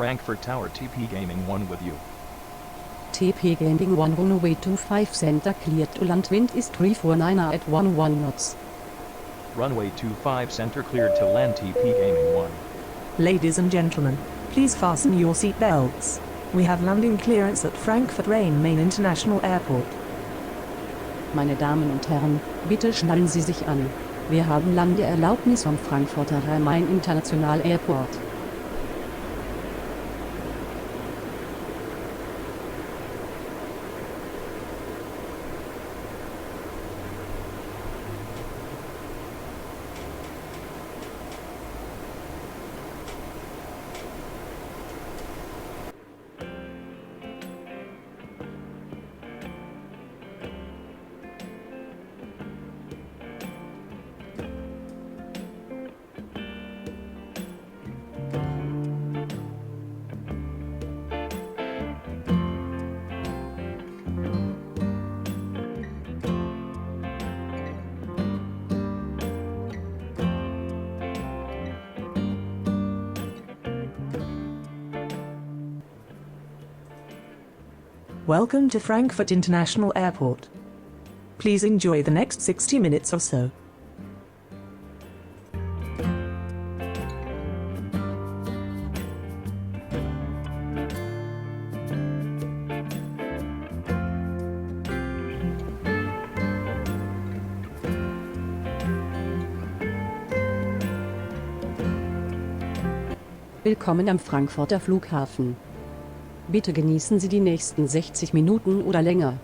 Frankfurt Tower TP Gaming 1 with you. TP Gaming 1 runway 25 center cleared to land, wind is 349 at 11 knots. Runway 25 center cleared to land, TP Gaming 1. Ladies and gentlemen, please fasten your seat belts. We have landing clearance at Frankfurt Main International Airport. Meine Damen und Herren, bitte schnallen Sie sich an. Wir haben Landeerlaubnis vom Frankfurter Main International Airport. Welcome to Frankfurt International Airport. Please enjoy the next 60 minutes or so. Willkommen am Frankfurter Flughafen. Bitte genießen Sie die nächsten 60 Minuten oder länger.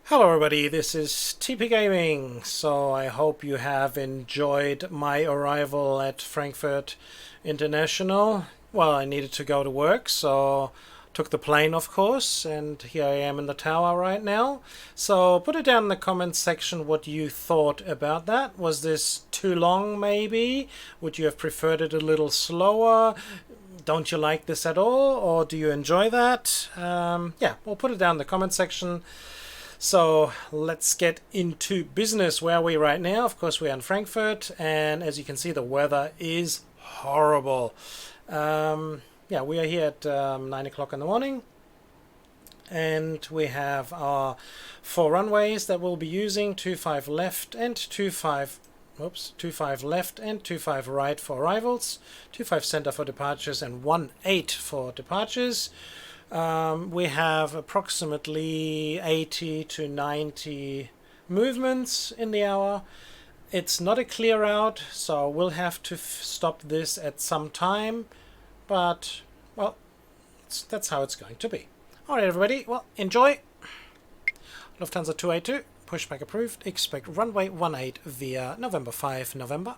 Hello everybody, this is TP Gaming. So I hope you have enjoyed my arrival at Frankfurt International. Well, I needed to go to work, so took the plane of course, and here I am in the tower right now. So put it down in the comments section what you thought about that. Was this too long maybe? Would you have preferred it a little slower? Don't you like this at all, or do you enjoy that? Yeah, we'll put it down in the comment section. So let's get into business. Where are we right now? Of course, we're in Frankfurt, and as you can see, the weather is horrible. Yeah, we are here at 9 o'clock in the morning, and we have our 4 runways that we'll be using: 25 left and 25 left and 25 right for arrivals, 25 center for departures, and 18 for departures. We have approximately 80 to 90 movements in the hour. It's not a clear route, so we'll have to stop this at some time, but well, that's how it's going to be. Alright everybody, well, enjoy. Lufthansa 282, pushback approved, expect runway 18 via November 5, November.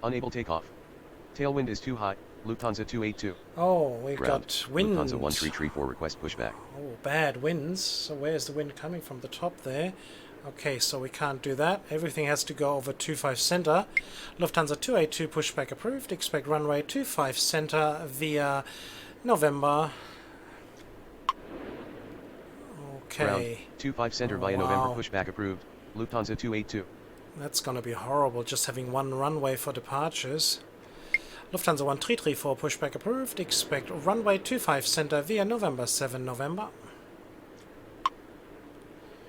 Unable takeoff. Tailwind is too high. Lufthansa 282. Oh, we've Ground. got wind. Lufthansa 1334 request pushback. Oh, bad winds. So where's the wind coming from? The top there. Okay, so we can't do that. Everything has to go over 25 center. Lufthansa 282 pushback approved. Expect runway 25 center via November. Okay. Ground. 25 center via Wow. November pushback approved. Lufthansa 282. That's gonna be horrible, just having one runway for departures. Lufthansa 1334 pushback approved. Expect runway 25 center via November 7, November.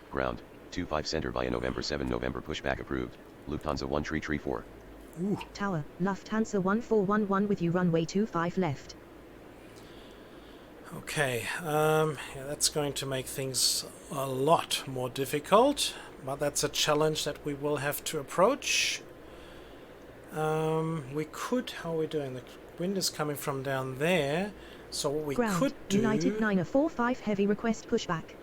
Ground. 25 center via November 7 November pushback approved. Lufthansa 1334. Ooh. Tower, Lufthansa 1411 with you runway 25 left. Okay, yeah, that's going to make things a lot more difficult, but that's a challenge that we will have to approach. We could, how are we doing? The wind is coming from down there, so what we Ground, could do... United 945 heavy request pushback.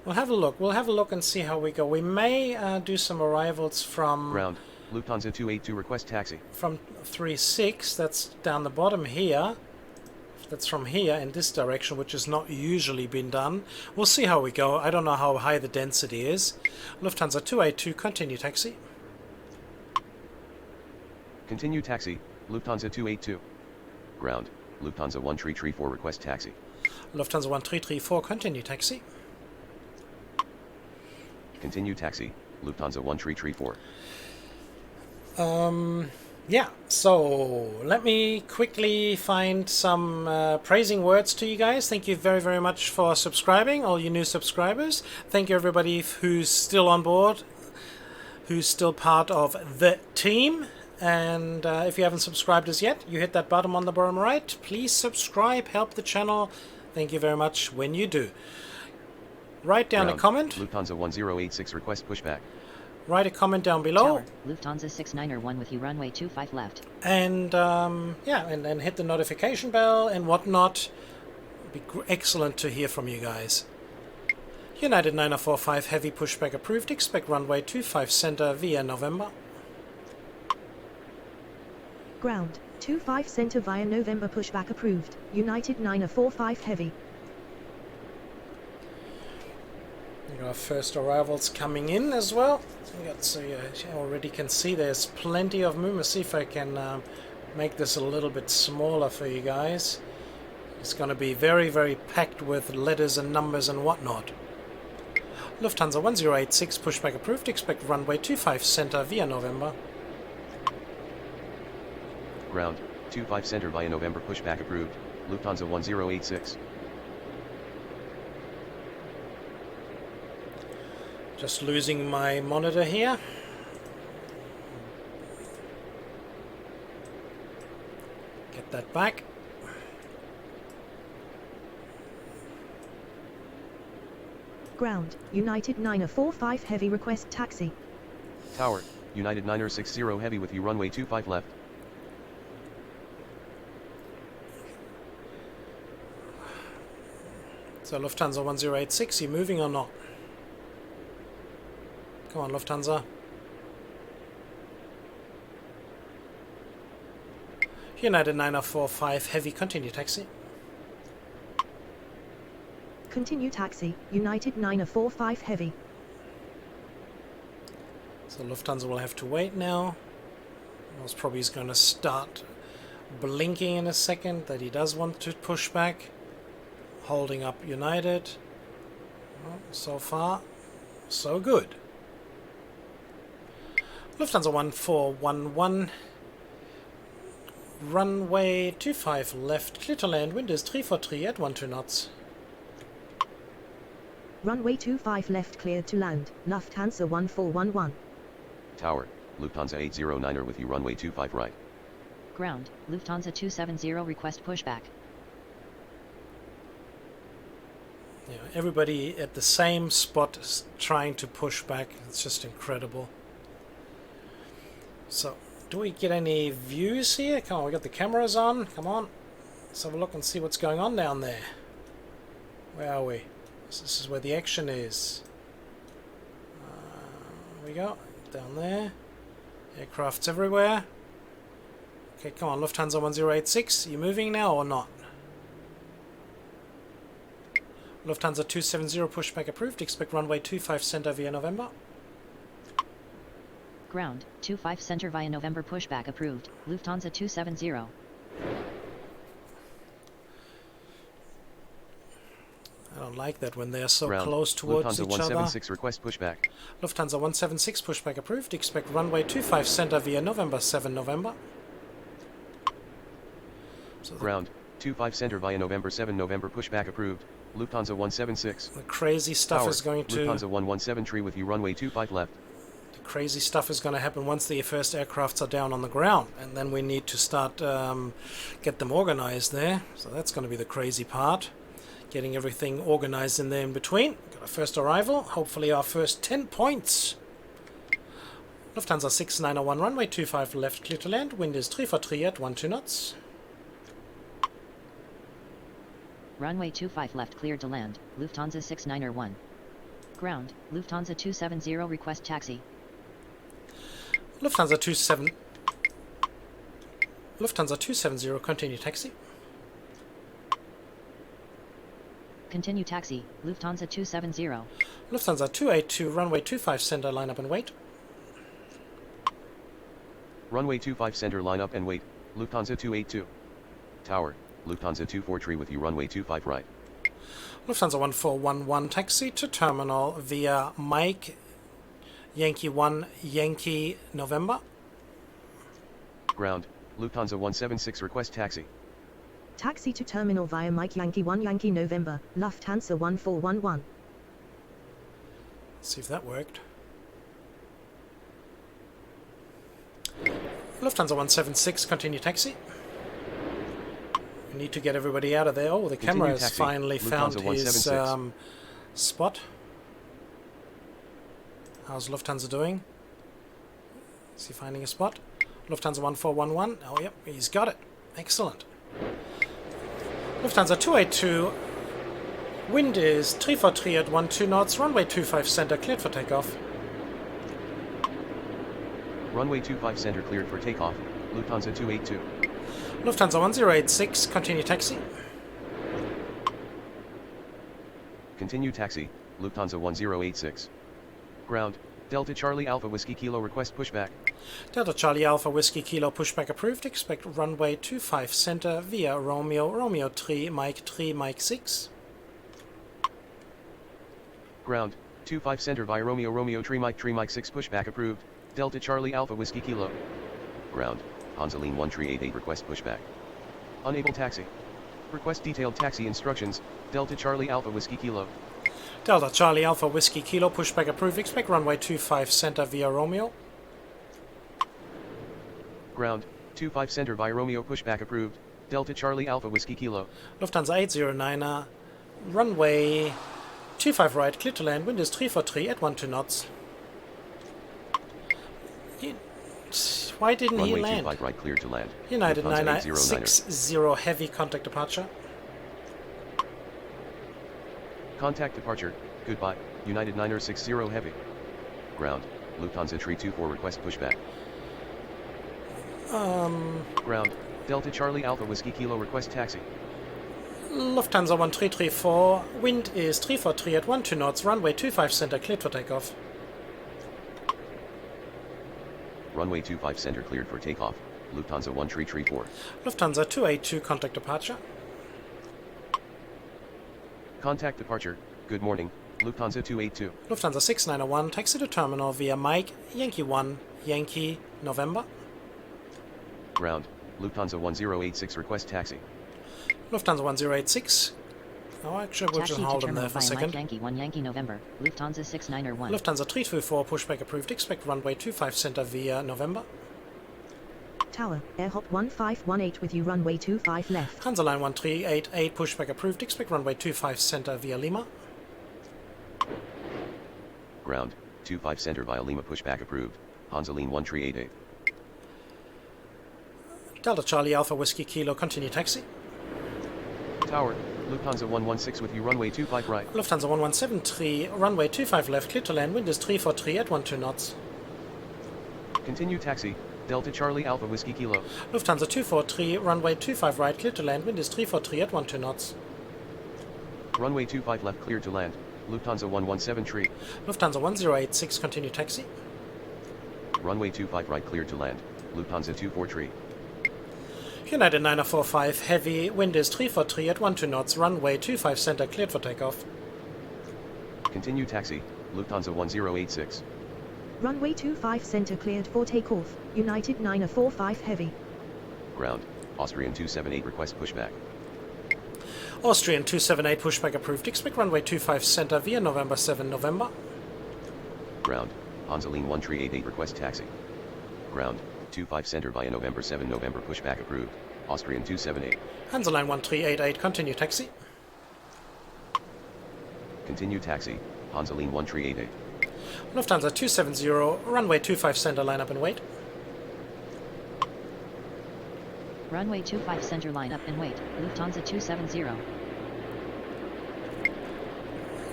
We'll have a look. We'll have a look and see how we go. We may do some arrivals from... Ground. Lufthansa 282 request taxi. From 36, that's down the bottom here. That's from here in this direction, which has not usually been done. We'll see how we go. I don't know how high the density is. Lufthansa 282, continue taxi. Continue taxi. Lufthansa 282. Ground. Lufthansa 1334 request taxi. Lufthansa 1334, continue taxi. Continue taxi. Lufthansa 1334. Yeah, so let me quickly find some praising words to you guys. Thank you very, very much for subscribing, all you new subscribers. Thank you everybody who's still on board, who's still part of the team. And if you haven't subscribed as yet, you hit that button on the bottom right. Please subscribe, help the channel. Thank you very much when you do. Write down Ground. a comment. Lufthansa 1086 request pushback. Write a comment down below. Tower, Lufthansa 691 with you runway 25 left. And yeah, and then hit the notification bell and whatnot. It'd be excellent to hear from you guys. United 945 heavy pushback approved. Expect runway 25 center via November. Ground, 25 center via November pushback approved. United 945 heavy. We got our first arrivals coming in as well. So you already can see there's plenty of movement. See if I can make this a little bit smaller for you guys. It's going to be very, very packed with letters and numbers and whatnot. Lufthansa 1086 pushback approved. Expect runway 25 center via November. Ground. 25 center via November pushback approved. Lufthansa 1086. Just losing my monitor here. Get that back. Ground, United 945 heavy request taxi. Tower. United 960 heavy with you runway 25 left. So Lufthansa 1086, you moving or not? Come on, Lufthansa. United 9045 Heavy, continue taxi. Continue taxi, United 9045 Heavy. So Lufthansa will have to wait now. Most probably he's going to start blinking in a second that he does want to push back. Holding up United. Well, so far, so good. Lufthansa 1411. Runway 25 left, clear to land, wind is 343 at 12 knots. Runway 25 left cleared to land, Lufthansa 1411. Tower, Lufthansa 809er with you runway 25 right. Ground, Lufthansa 270 request pushback. Yeah, everybody at the same spot is trying to push back. It's just incredible. So, do we get any views here? Come on, we got the cameras on. Come on. Let's have a look and see what's going on down there. Where are we? This is where the action is. Here we go. Down there. Aircrafts everywhere. Okay, come on, Lufthansa 1086. You moving now or not? Lufthansa 270 pushback approved. Expect runway 25 center via November. Ground, 25 center via November pushback approved, Lufthansa 270. I don't like that when they are so Ground, close towards Lufthansa each other. 176 request pushback. Lufthansa 176 pushback approved. Expect runway 25 center via November 7 November. So Ground, 25 center via November 7 November pushback approved. Lufthansa 176. the crazy stuff Tower, is going to Lufthansa 117 tree with you runway 25 left. the crazy stuff is going to happen once the first aircrafts are down on the ground, and then we need to start get them organized there. So that's going to be the crazy part, getting everything organized in there in between. Got our first arrival, hopefully our first 10 points. Lufthansa 6901 runway 25 left clear to land, wind is 343 at 12 knots. Runway 25 left cleared to land, Lufthansa 691. Ground, Lufthansa 270 request taxi. Lufthansa 270 continue taxi. Continue taxi, Lufthansa 270. Lufthansa 282 runway 25 center line up and wait. Runway 25 center line up and wait, Lufthansa 282. Tower, Lufthansa 24 tree with you runway 25 right. Lufthansa 1411 taxi to terminal via Mike Yankee 1 Yankee November. Ground, Lufthansa 176 request taxi. Taxi to terminal via Mike Yankee 1 Yankee November, Lufthansa 1411. See if that worked. Lufthansa 176 continue taxi. We need to get everybody out of there. Oh, the Continue camera has taxi. finally found Lufthansa his 176. spot. How's Lufthansa doing? Is he finding a spot? Lufthansa 1411. Oh, yep, he's got it. Excellent. Lufthansa 282. Wind is 343 at 12 knots. Runway 25 center cleared for takeoff. Runway 25 center cleared for takeoff, Lufthansa 282. Lufthansa 1086. Continue taxi. Continue taxi, Lufthansa 1086. Ground, Delta Charlie Alpha Whiskey Kilo request pushback. Delta Charlie Alpha Whiskey Kilo pushback approved. Expect runway 25 center via Romeo 3 Mike 6. Ground, 25 center via Romeo 3 Mike 6 pushback approved. Delta Charlie Alpha Whiskey Kilo. Ground, Hansaline 1388 request pushback. Unable taxi. Request detailed taxi instructions, Delta Charlie Alpha Whiskey Kilo. Delta Charlie Alpha Whiskey Kilo pushback approved. Expect runway 25 center via Romeo. Ground, 25 center via Romeo pushback approved. Delta Charlie Alpha Whiskey Kilo. Lufthansa 809er. Runway 25 right clear to land. Wind is 343 at 12 knots. Why didn't Runway he land? 25 right cleared to land. United Lufthansa 9960 heavy contact departure. Contact departure, goodbye, United 960 Heavy. Ground, Lufthansa 324 request pushback. Ground, Delta Charlie Alpha Whiskey Kilo request taxi. Lufthansa 1334, wind is 343 at 12 knots, runway 25 center, cleared for takeoff. Runway 25 center cleared for takeoff, Lufthansa 1334. Lufthansa 282, contact departure. Contact departure, good morning, Lufthansa 282. Lufthansa 6901, taxi to terminal via Mike, Yankee 1, Yankee, November. Ground, Lufthansa 1086 request taxi. Lufthansa 1086. Oh, actually, we'll just Taxi to hold them terminal there for a via Mike second. Yankee 1 Yankee November, Lufthansa 6901. Lufthansa 324, pushback approved. Expect runway 25 center via November. Tower, AirHop 1518 with you runway 25 left. Hansa Line 1388, pushback approved. Expect runway 25 center via Lima. Ground, 25 center via Lima pushback approved, Hansaline 1388. Delta Charlie Alpha Whiskey Kilo, continue taxi. Tower, Lufthansa 116 with you runway 25 right. Lufthansa 1173, runway 25 left, clear to land, wind is 343 at 12 knots. Continue taxi, Delta Charlie Alpha Whiskey Kilo. Lufthansa 243, runway 25 right, clear to land, wind is 343 at 12 knots. Runway 25 left cleared to land, Lufthansa 117 Lufthansa 1086, continue taxi. Runway 25 right cleared to land, Lufthansa 243. United 945, heavy, wind is 343 at 12 knots, runway 25 center, cleared for takeoff. Continue taxi, Lufthansa 1086. Runway 25 center cleared for takeoff, United 945 Heavy. Ground, Austrian 278 request pushback. Austrian 278, pushback approved. Expect runway 25 center via November 7 November. Ground, Hansaline 1388 request taxi. Ground, 25 center via November 7 November pushback approved, Austrian 278. Hansa Line 1388, continue taxi. Continue taxi, Hansaline 1388. Lufthansa 270, runway 25 center, line up and wait. Runway 25 center line up and wait, Lufthansa 270.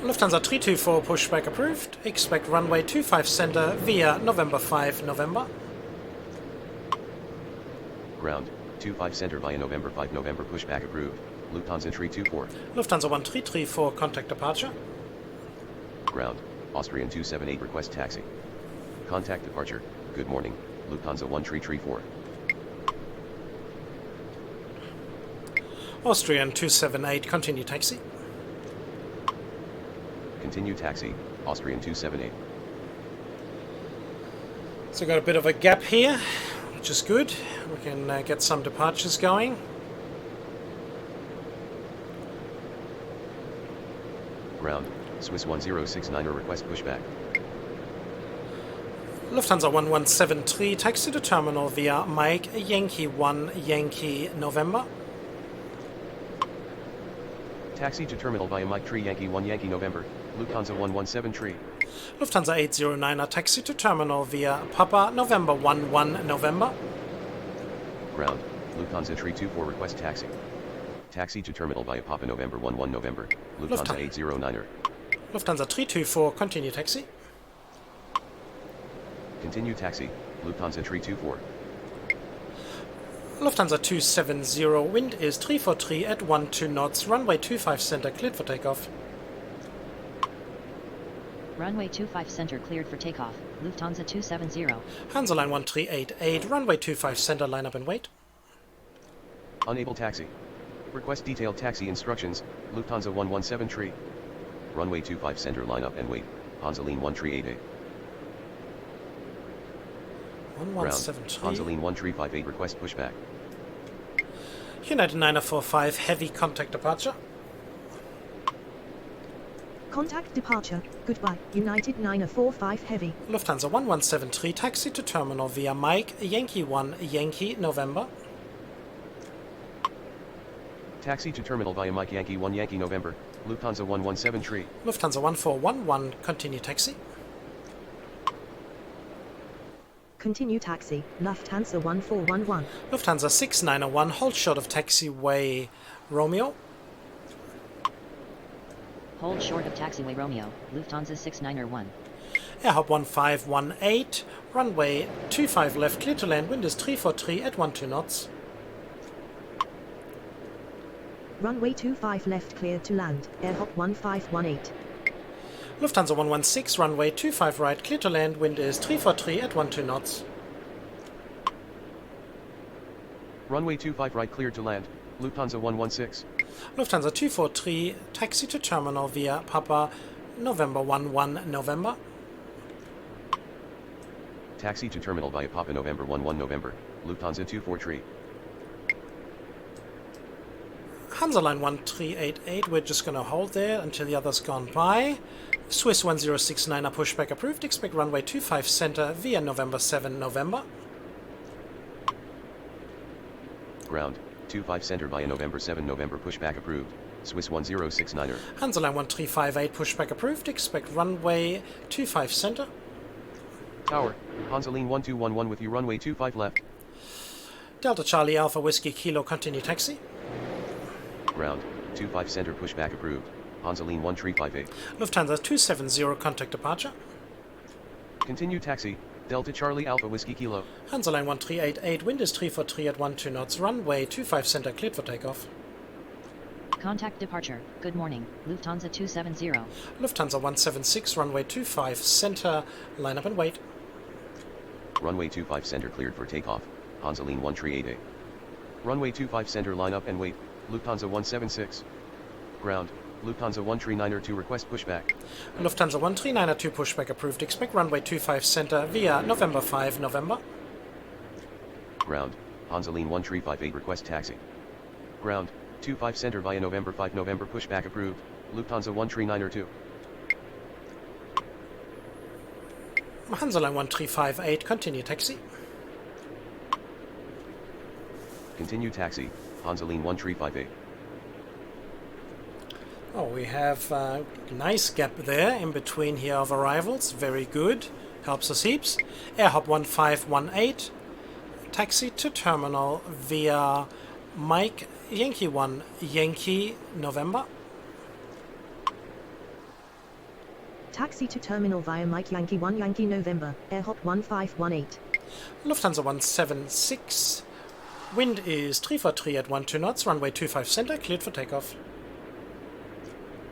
Lufthansa 324, pushback approved. Expect runway 25 center via November 5 November. Ground, 25 center via November 5 November pushback approved, Lufthansa 324. Lufthansa 1334, contact departure. Ground, Austrian 278 request taxi. Contact departure, good morning, Lufthansa 1334. Austrian 278, continue taxi. Continue taxi, Austrian 278. So got a bit of a gap here, which is good. We can get some departures going. Ground, Swiss 1069 request pushback. Lufthansa 1173, taxi to terminal via Mike Yankee 1 Yankee November. Taxi to terminal via Mike Tree Yankee 1 Yankee November, Lufthansa 117. Lufthansa 809, taxi to terminal via Papa November 11 November. Ground, Lufthansa 324 request taxi. Taxi to terminal via Papa November 11 November, Lufthansa 809er. Lufthansa 324, continue taxi. Continue taxi, Lufthansa 324. Lufthansa 270, wind is 343 at 12 knots, runway 25 center, cleared for takeoff. Runway 25 center cleared for takeoff, Lufthansa 270. Hansa Line 1388, runway 25 center, line up and wait. Unable taxi. Request detailed taxi instructions, Lufthansa 117. Runway 25 center line up and wait, Hansaline 1388. Ground, 1173. Hansaline 1358 request pushback. United 945, heavy contact departure. Contact departure, goodbye, United 945 Heavy. Lufthansa 1173, taxi to terminal via Mike Yankee 1 Yankee November. Taxi to terminal via Mike Yankee 1 Yankee November, Lufthansa 117. Lufthansa 1411, continue taxi. Continue taxi, Lufthansa 1411. Lufthansa 6901, hold short of taxiway Romeo. Hold short of taxiway Romeo, Lufthansa 691. Airhop 1518, runway 25 left, clear to land, wind is 343 at 12 knots. Runway 25 left cleared to land, Airhop 1518. Lufthansa 116, runway 25 right, clear to land, wind is 343 at 12 knots. Runway 25 right cleared to land, Lufthansa 116. Lufthansa 243, taxi to terminal via Papa November 11 November. Taxi to terminal via Papa November 11 November, Lufthansa 243. Hansaline 1388, we're just going to hold there until the other's gone by. Swiss 1069 pushback approved, expect runway 25 center via November 7 November. Ground, 25 center via November 7 November pushback approved, Swiss 1069er. Hansaline 1358 pushback approved, expect runway 25 center. Tower, Hansaline 1211 with you runway 25 left. Delta Charlie Alpha Whiskey Kilo continue taxi. Ground, 25 center pushback approved, Hansaline 1358. Lufthansa 270 contact departure. Continue taxi, Delta Charlie Alpha Whiskey Kilo. Hansaline 1388, wind is 343 at 12 knots, runway 25 center cleared for takeoff. Contact departure. Good morning, Lufthansa 270. Lufthansa 176, runway 25 center, line up and wait. Runway 25 center cleared for takeoff, Hansaline 1388. Runway 25 center line up and wait, Lufthansa 176. Ground, Lufthansa 139er to request pushback. Lufthansa 1392 pushback approved, expect runway 25 center via November 5 November. Ground, Hansaline 1358 request taxi. Ground, 25 center via November 5 November pushback approved, Lufthansa 139er 2. Hansaline 1358, continue taxi. Continue taxi, Hansaline 1358. Oh, we have a nice gap there in between here of arrivals. Very good. Helps us heaps. Airhop 1518. Taxi to terminal via Mike Yankee 1 Yankee November. Taxi to terminal via Mike Yankee 1 Yankee November, Airhop 1518. Lufthansa 176. Wind is 343 at 12 knots. Runway 25 center cleared for takeoff.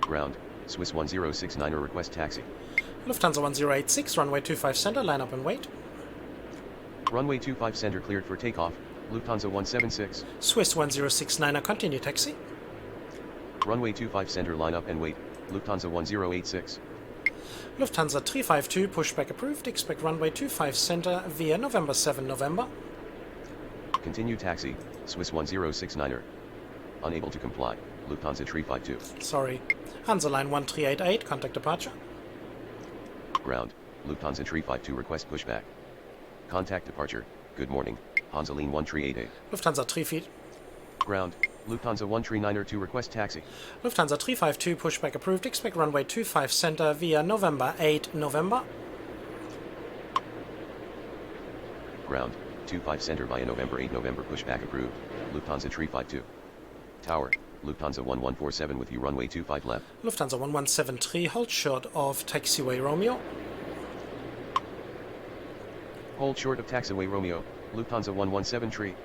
Ground, Swiss 1069er request taxi. Lufthansa 1086, runway 25 center, line up and wait. Runway 25 center cleared for takeoff, Lufthansa 176. Swiss 1069er, continue taxi. Runway 25 center line up and wait, Lufthansa 1086. Lufthansa 352, pushback approved, expect runway 25 center via November 7 November. Continue taxi, Swiss 1069er. Unable to comply, Lufthansa 352. Sorry. Hansaline 1388, contact departure. Ground, Lufthansa 352 request pushback. Contact departure, good morning, Hansaline 1388. Lufthansa 3 feet. Ground, Lufthansa 139er to request taxi. Lufthansa 352, pushback approved, expect runway 25 center via November 8 November. Ground, 25 center via November 8 November pushback approved, Lufthansa 352. Tower, Lufthansa 1147 with you runway 25 left. Lufthansa 1173, hold short of taxiway Romeo. Hold short of taxiway Romeo, Lufthansa 1173.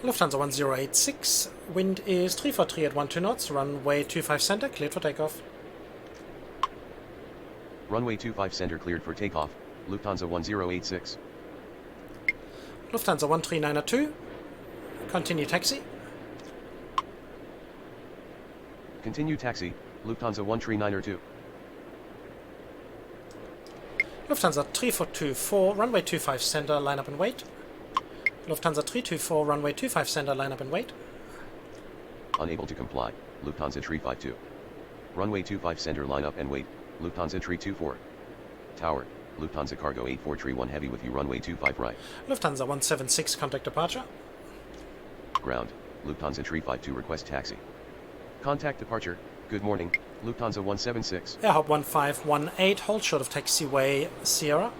Lufthansa 1086, wind is 343 at 12 knots, runway 25 center, cleared for takeoff. Runway 25 center cleared for takeoff, Lufthansa 1086. Lufthansa 1392, continue taxi. Continue taxi, Lufthansa 139er 2. Lufthansa 3424, runway 25 center, line up and wait. Lufthansa 324, runway 25 center, line up and wait. Unable to comply, Lufthansa 352. Runway 25 center, line up and wait, Lufthansa 324. Tower, Lufthansa cargo 8431 heavy with you runway 25 right. Lufthansa 176, contact departure. Ground, Lufthansa 352 request taxi. Contact departure, good morning, Lufthansa 176. Airhop 1518, hold short of taxiway Sierra.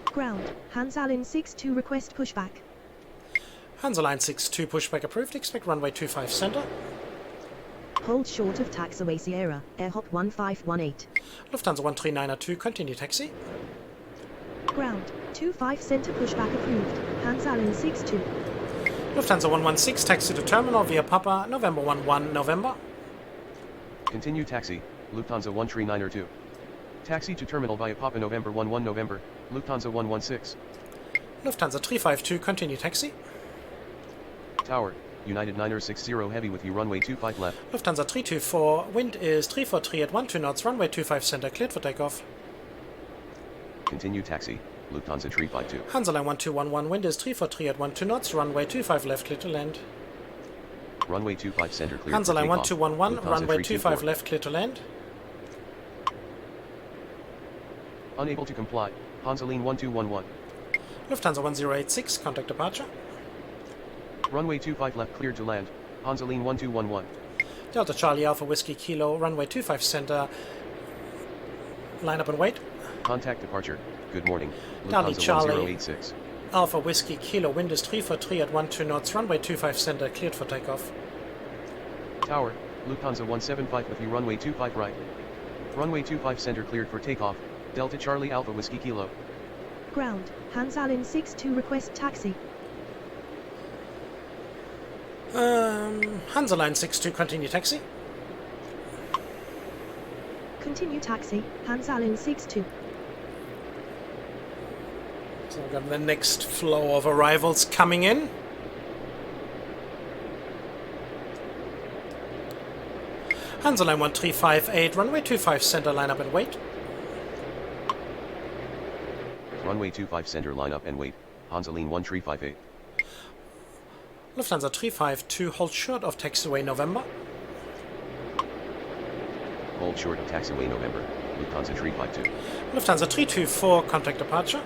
Ground, Hansaline 62 request pushback. Hansaline 62, pushback approved, expect runway 25 center. hold short of taxiway Sierra, AirHop 1518. Lufthansa 1392, continue taxi. Ground, 25 center pushback approved, Hans Allen 62. Lufthansa 116, taxi to terminal via Papa, November 11, November. Continue taxi, Lufthansa 13902. Taxi to terminal via Papa November 11 November, Lufthansa 116. Lufthansa 352, continue taxi. Tower, United 960 heavy with you runway 25 left. Lufthansa 324, wind is 343 at 12 knots, runway 25 center, cleared for takeoff. Continue taxi, Lufthansa 352. Hansaline 1211, wind is 343 at 12 knots, runway 25 left, clear to land. Runway 25 center clear for Hansaline takeoff. 1211, Lufthansa runway 25 324. left, clear to land. Unable to comply, Hansaline 1211. Lufthansa 1086, contact departure. Runway 25 left cleared to land, Hansaline 1211. Delta Charlie Alpha Whiskey Kilo, runway 25 center, line up and wait. Contact departure, good morning, Charlie Lufthansa Charlie. 1086. Alpha Whiskey Kilo, wind is 343 at 12 knots, runway 25 center, cleared for takeoff. Tower, Lufthansa 175 with you runway 25 right. Runway 25 center cleared for takeoff, Delta Charlie Alpha Whiskey Kilo. Ground, Hans Allen 62 request taxi. Hansaline 62, continue taxi. Continue taxi, Hans Allen 62. So we've got the next flow of arrivals coming in. Hansaline 1358, runway 25 center, line up and wait. Runway 25 center line up and wait, Hansaline 1358. Lufthansa 352, hold short of taxiway November. Hold short of taxiway November, Lufthansa 352. Lufthansa 324, contact departure.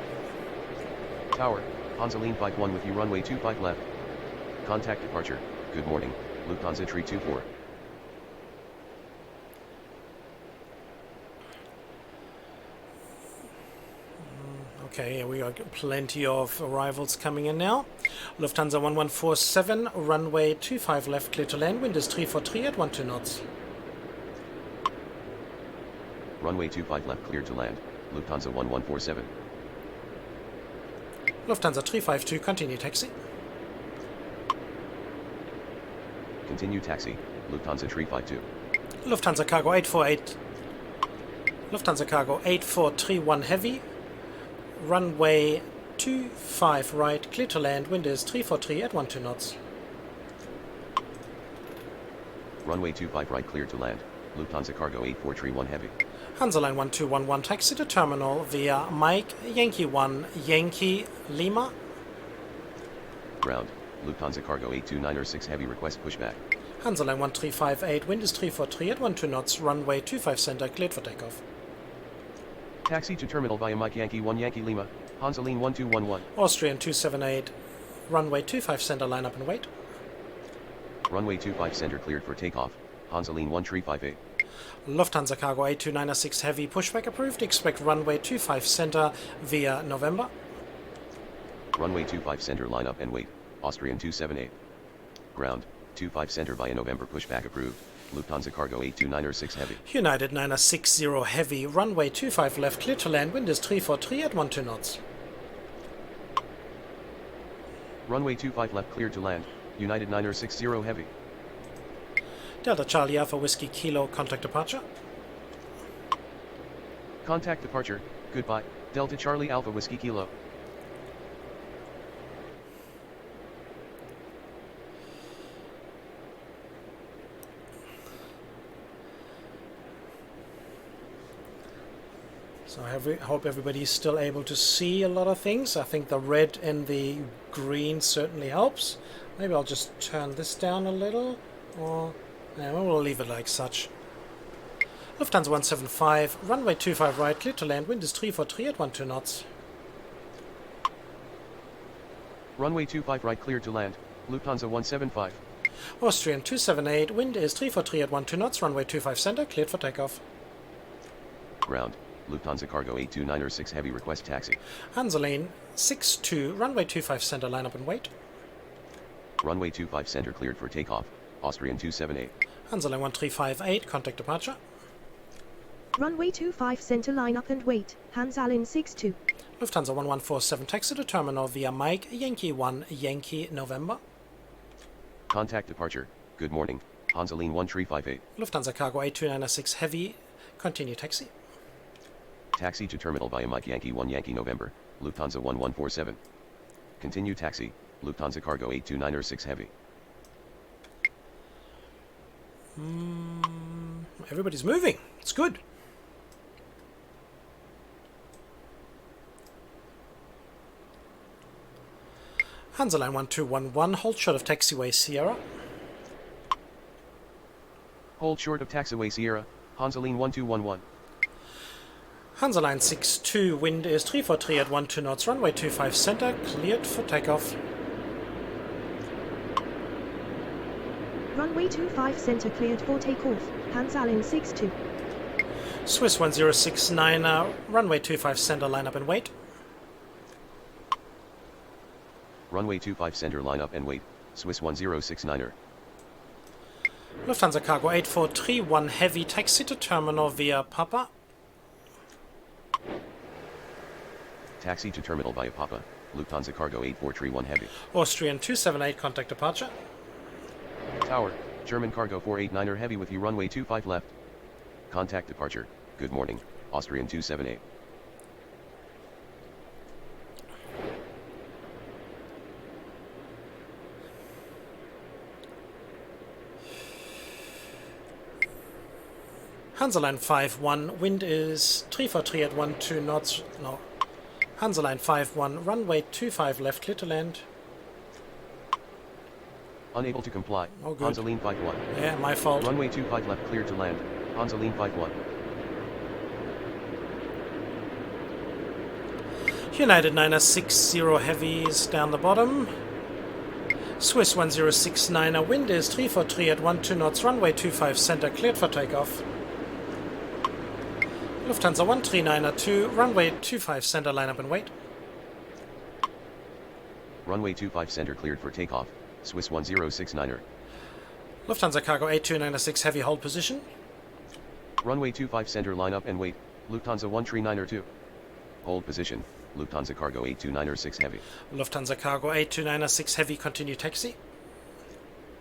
Tower, Hansaline 51 with you runway 25 left. Contact departure, good morning, Lufthansa 324. Okay, we got plenty of arrivals coming in now. Lufthansa 1147, runway 25 left, clear to land, wind is 343 at 12 knots. Runway 25 left cleared to land, Lufthansa 1147. Lufthansa 352, continue taxi. Continue taxi, Lufthansa 352. Lufthansa Cargo 848. Lufthansa Cargo 8431 heavy. Runway 25 right, clear to land, wind is 343 at 12 knots. Runway 25 right cleared to land, Lufthansa Cargo 8431 heavy. Hansaline 1211, taxi to terminal via Mike Yankee 1 Yankee Lima. Ground, Lufthansa Cargo 8296 heavy request pushback. Hansaline 1358, wind is 343 at 12 knots, runway 25 center, cleared for takeoff. Taxi to terminal via Mike Yankee 1 Yankee Lima, Hansaline 1211. Austrian 278, runway 25 center, line up and wait. Runway 25 center cleared for takeoff, Hansaline 1358. Lufthansa Cargo 8296 heavy pushback approved, expect runway 25 center via November. Runway 25 center line up and wait, Austrian 278. Ground, 25 center via November pushback approved, Lufthansa Cargo 8296 heavy. United 960 heavy, runway 25 left, clear to land, wind is 343 at 12 knots. Runway 25 left cleared to land, United 960 heavy. Delta Charlie Alpha Whiskey Kilo, contact departure. Contact departure, goodbye, Delta Charlie Alpha Whiskey Kilo. So I hope everybody's still able to see a lot of things. I think the red and the green certainly helps. Maybe I'll just turn this down a little, or yeah, we'll leave it like such. Lufthansa 175, runway 25 right, clear to land, wind is 343 at 12 knots. Runway 25 right cleared to land, Lufthansa 175. Austrian 278, wind is 343 at 12 knots, runway 25 center, cleared for takeoff. Ground, Lufthansa Cargo 8296 heavy request taxi. Hansaline 62, runway 25 center, line up and wait. Runway 25 center cleared for takeoff, Austrian 278. Hansaline 1358, contact departure. Runway 25 center line up and wait. Hansaline 62. Lufthansa 1147, taxi to terminal via Mike Yankee 1 Yankee November. Contact departure. Good morning. Hansaline 1358. Lufthansa Cargo 8296 Heavy, continue taxi. Taxi to terminal via Mike Yankee 1 Yankee November, Lufthansa 1147. Continue taxi, Lufthansa Cargo 8296 Heavy. Everybody's moving. It's good. Hansaline 1211, hold short of taxiway Sierra. Hold short of taxiway Sierra, Hansaline 1211. Hansaline 62, wind is 343 at 12 knots, runway 25 center, cleared for takeoff. Runway 25 center cleared for takeoff. Hansaline 62. Swiss 1069, runway 25 center, line up and wait. Runway 25 center line up and wait, Swiss 1069er. Lufthansa Cargo 8431, heavy, taxi to terminal via Papa. Taxi to terminal via Papa, Lufthansa Cargo 8431 Heavy. Austrian 278, contact departure. Tower, German Cargo 489er Heavy with you runway 25 left. Contact departure, good morning, Austrian 278. Hansaline 51, wind is 343 at 12 knots, no. Hansaline 51, runway 25 left, clear to land. Unable to comply, Oh, good. Hansaline 51. Yeah, my fault. Runway 25 left clear to land, Hansaline 51. United 960 heavies down the bottom. Swiss 1069, wind is 343 at 12 knots, runway 25 center, cleared for takeoff. Lufthansa 13902, runway 25 center, line up and wait. Runway 25 center cleared for takeoff, Swiss 1069er. Lufthansa Cargo 8296, heavy, hold position. Runway 25 center line up and wait, Lufthansa 139er 2. Hold position, Lufthansa Cargo 8296 Heavy. Lufthansa Cargo 8296 heavy, continue taxi.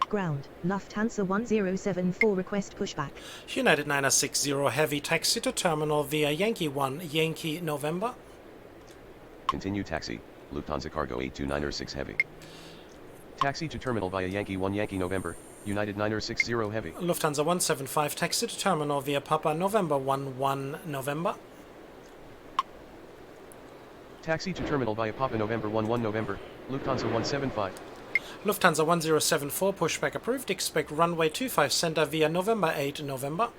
Ground. Lufthansa 1074 request pushback. United 960 heavy, taxi to terminal via Yankee 1 Yankee November. Continue taxi, Lufthansa Cargo 8296 Heavy. Taxi to terminal via Yankee 1 Yankee November, United 960 Heavy. Lufthansa 175, taxi to terminal via Papa November 11 November. Taxi to terminal via Papa November 11 November, Lufthansa 175. Lufthansa 1074, pushback approved, expect runway 25 center via November 8 November.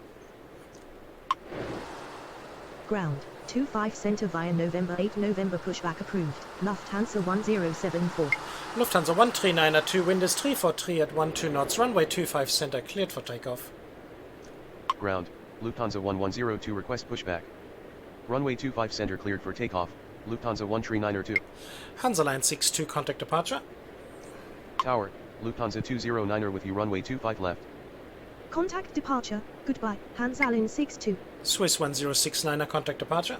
Ground. 25 center via November 8 November pushback approved. Lufthansa 1074. Lufthansa 13902, wind is 343 at 12 knots, runway 25 center, cleared for takeoff. Ground, Lufthansa 1102 request pushback. Runway 25 center cleared for takeoff, Lufthansa 139er 2. Hansaline 62, contact departure. Tower, Lufthansa 209er with you runway 25 left. Contact departure. Goodbye. Hansaline 62. Swiss 1069, contact departure.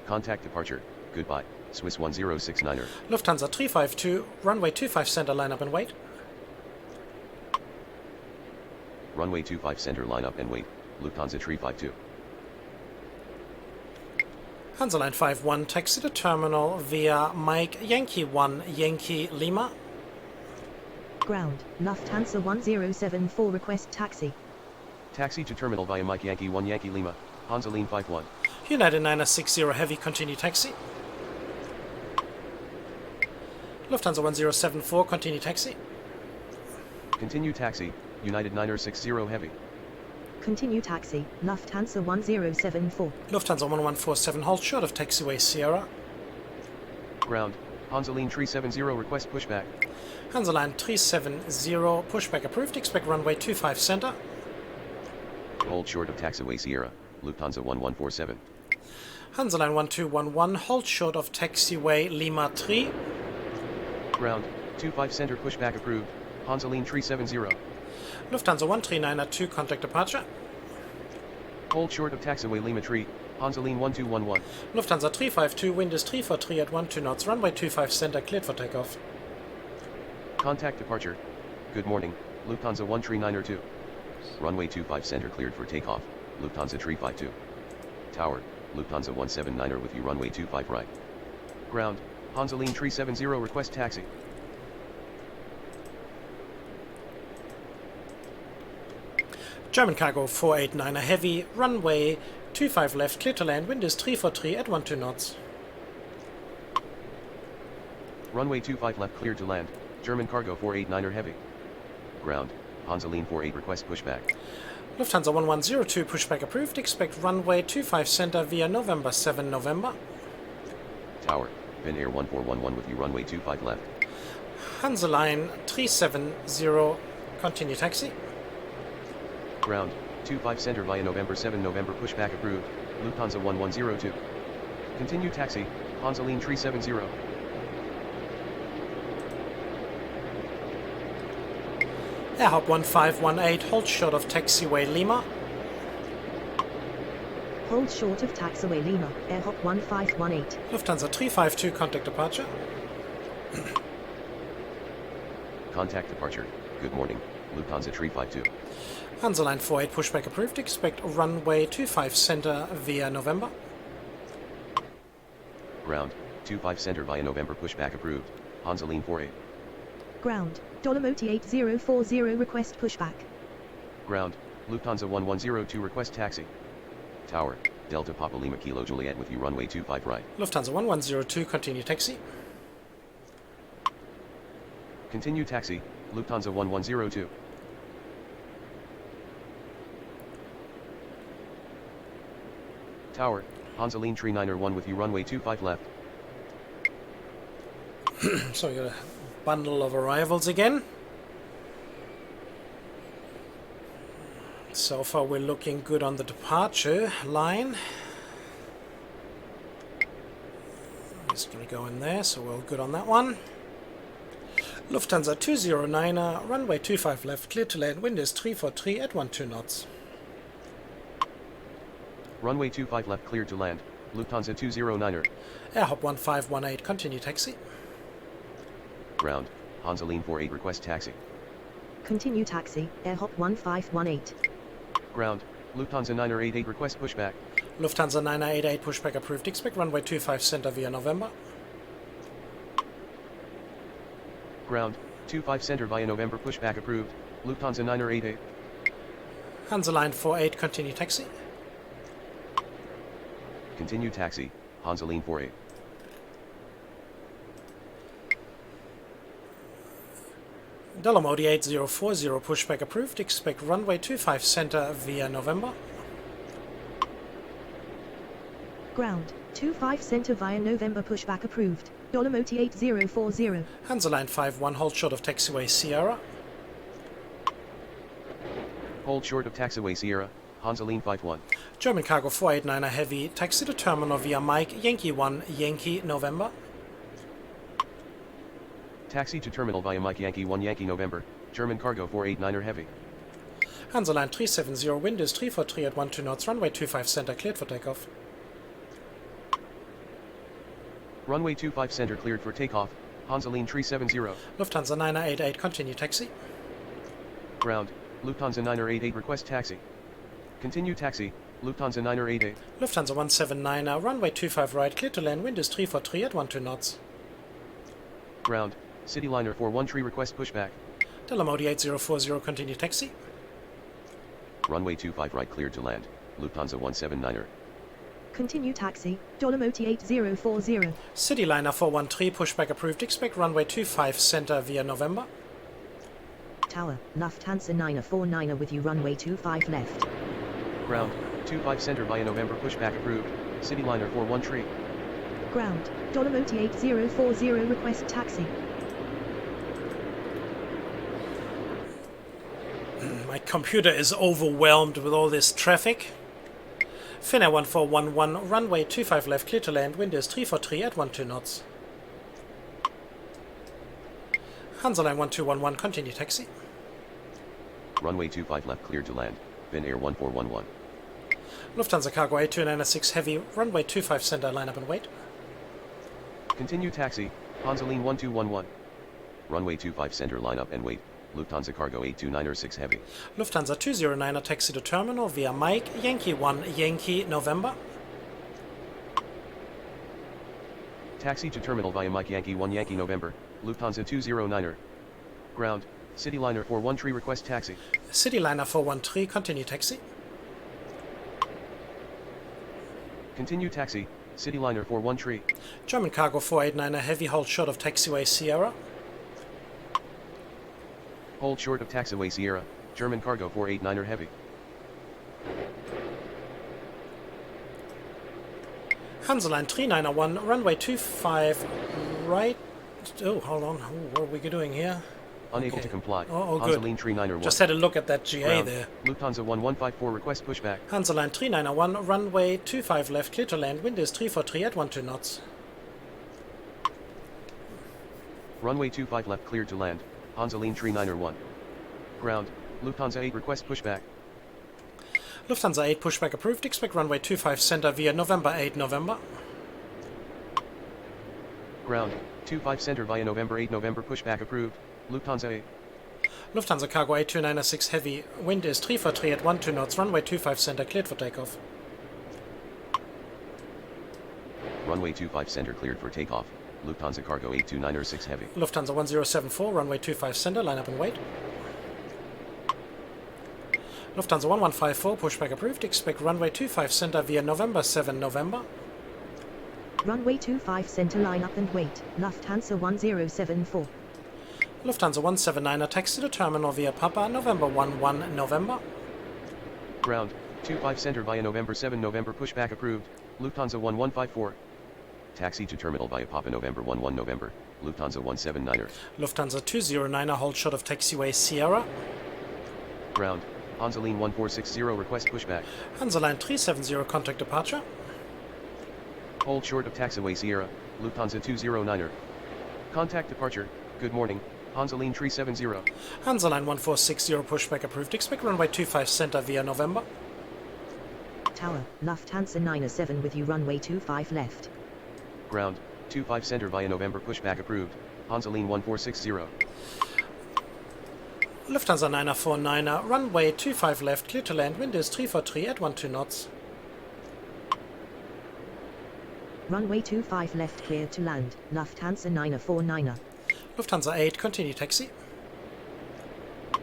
Contact departure, goodbye, Swiss 1069er. Lufthansa 352, runway 25 center, line up and wait. Runway 25 center line up and wait, Lufthansa 352. Hansaline 51, taxi to terminal via Mike Yankee 1 Yankee Lima. Ground. Lufthansa 1074 request taxi. Taxi to terminal via Mike Yankee 1 Yankee Lima, Hansaline 51. United 960 heavy, continue taxi. Lufthansa 1074, continue taxi. Continue taxi, United 960 Heavy. Continue taxi. Lufthansa 1074. Lufthansa 1147, hold short of taxiway Sierra. Ground, Hansaline 370 request pushback. Hansaline 370, pushback approved, expect runway 25 center. Hold short of taxiway Sierra, Lufthansa 1147. Hansaline 1211, hold short of taxiway Lima 3. Ground, 25 center pushback approved, Honolulu 370. Lufthansa 1392, contact departure. Hold short of taxiway Lima Tree, Honolulu 1211. Lufthansa 352, wind is 343 at 12 knots, runway 25 center, cleared for takeoff. Contact departure. Good morning, Lufthansa 13902. Runway 25 center cleared for takeoff, Lufthansa 352. Tower, Lufthansa 179er with you runway 25 right. Ground, Honolulu 370 request taxi. German cargo 489 heavy, runway 25 left, clear to land, wind is 343 at 12 knots. Runway 25 left cleared to land, German cargo 489er heavy. Ground, Honolulu 48 request pushback. Lufthansa 1102, pushback approved, expect runway 25 center via November 7 November. Tower, Bin Air 1411 with you runway 25 left. Hansa Line 370, continue taxi. Ground, 25 center via November 7 November pushback approved, Lufthansa 1102. Continue taxi, Honolulu 370. Airhop 1518, hold short of taxiway Lima. Hold short of taxiway Lima, Airhop 1518. Lufthansa 352, contact departure. Contact departure. Good morning, Lufthansa 352. Hansa Line 48, pushback approved, expect runway 25 center via November. Ground, 25 center via November pushback approved, Honolulu 48. Ground, Dolomoti 8040 request pushback. Ground, Lufthansa 1102 request taxi. Tower, Delta Papa Lima Kilo Juliet with you runway 25 right. Lufthansa 1102, continue taxi. Continue taxi, Lufthansa 1102. Tower, Honolulu 391 with you runway 25 left. So we got a bundle of arrivals again. So far we're looking good on the departure line. I'm just going to go in there, so we're all good on that one. Lufthansa 209er, runway 25 left, clear to land, wind is 343 at 12 knots. Runway 25 left cleared to land, Lufthansa 209er. Airhop 1518, continue taxi. Ground, Honolulu 48 request taxi. Continue taxi, Airhop 1518. Ground, Lufthansa 988 request pushback. Lufthansa 988, pushback approved, expect runway 25 center via November. Ground, 25 center via November pushback approved, Lufthansa 988. Hansa Line 48, continue taxi. Continue taxi, Honolulu 48. Dolomoti 8040, pushback approved, expect runway 25 center via November. Ground, 25 center via November pushback approved, Dolomoti 8040. Hansa Line 51, hold short of taxiway Sierra. Hold short of taxiway Sierra, Honolulu 51. German cargo 489er heavy, taxi to terminal via Mike, Yankee 1, Yankee November. Taxi to terminal via Mike Yankee 1 Yankee November, German cargo 489er heavy. Hansa Line 370, wind is 343 at 12 knots, runway 25 center cleared for takeoff. Runway 25 center cleared for takeoff, Honolulu 370. Lufthansa 988, continue taxi. Ground, Lufthansa 988 request taxi. Continue taxi, Lufthansa 988. Lufthansa 179er, runway 25 right, clear to land, wind is 343 at 12 knots. Ground, Cityliner 413 request pushback. Dolomoti 8040, continue taxi. Runway 25 right cleared to land, Lufthansa 179er. Continue taxi, Dolomoti 8040. Cityliner 413, pushback approved, expect runway 25 center via November. Tower, Lufthansa 949er with you runway 25 left. Ground, 25 center via November pushback approved, Cityliner 413. Ground, Dolomoti 8040 request taxi. My computer is overwhelmed with all this traffic. Finnair 1411, runway 25 left, clear to land, wind is 343 at 12 knots. Hansaline 1211, continue taxi. Runway 25 left cleared to land. Bin Air 1411. Lufthansa Cargo 8296 Heavy, runway 25 center, line up and wait. Continue taxi, Hansaline 1211. Runway 25 center, line up and wait. Lufthansa Cargo 8296 Heavy. Lufthansa 209er taxi to terminal via Mike, Yankee 1, Yankee, November. Taxi to terminal via Mike Yankee 1 Yankee November, Lufthansa 209er. Ground, Cityliner 413 request taxi. Cityliner 413, continue taxi. Continue taxi, Cityliner 413. German Cargo 489er Heavy, hold short of taxiway Sierra. Hold short of taxiway Sierra, German Cargo 489er Heavy. Hansaline 3901, runway 25 right. Oh, hold on. Oh, what are we doing here? Unable Okay. to comply. Oh, good. Hansaline 391. Just had a look at that GA Ground, there. Lufthansa 1154 request pushback. Hansaline 3901, runway 25 left, clear to land, wind is 343 at 12 knots. Runway 25 left cleared to land, Hansaline 391. Ground, Lufthansa 8 request pushback. Lufthansa 8 pushback approved, expect runway 25 center via November 8 November. Ground, 25 center via November 8 November pushback approved, Lufthansa 8. Lufthansa Cargo 8296 Heavy, wind is 343 at 12 knots, runway 25 center cleared for takeoff. Runway 25 center cleared for takeoff, Lufthansa Cargo 8296 Heavy. Lufthansa 1074, runway 25 center, line up and wait. Lufthansa 1154, pushback approved, expect runway 25 center via November 7 November. Runway 25 center, line up and wait. Lufthansa 1074. Lufthansa 179er taxi to terminal via Papa, November 11 November. Ground, 25 center via November 7 November pushback approved, Lufthansa 1154. Taxi to terminal via Papa November 11 November, Lufthansa 179er. Lufthansa 209er, hold short of taxiway Sierra. Ground, Hansaline 1460 request pushback. Hansaline 370, contact departure. Hold short of taxiway Sierra, Lufthansa 209er. Contact departure, good morning, Hansaline 370. Hansaline 1460, pushback approved, expect runway 25 center via November. Tower, Lufthansa 97 with you, runway 25 left. Ground, 25 center via November pushback approved, Hansaline 1460. Lufthansa 949er, runway 25 left, clear to land, wind is 343 at 12 knots. Runway 25 left cleared to land, Lufthansa 949er. Lufthansa 8, continue taxi.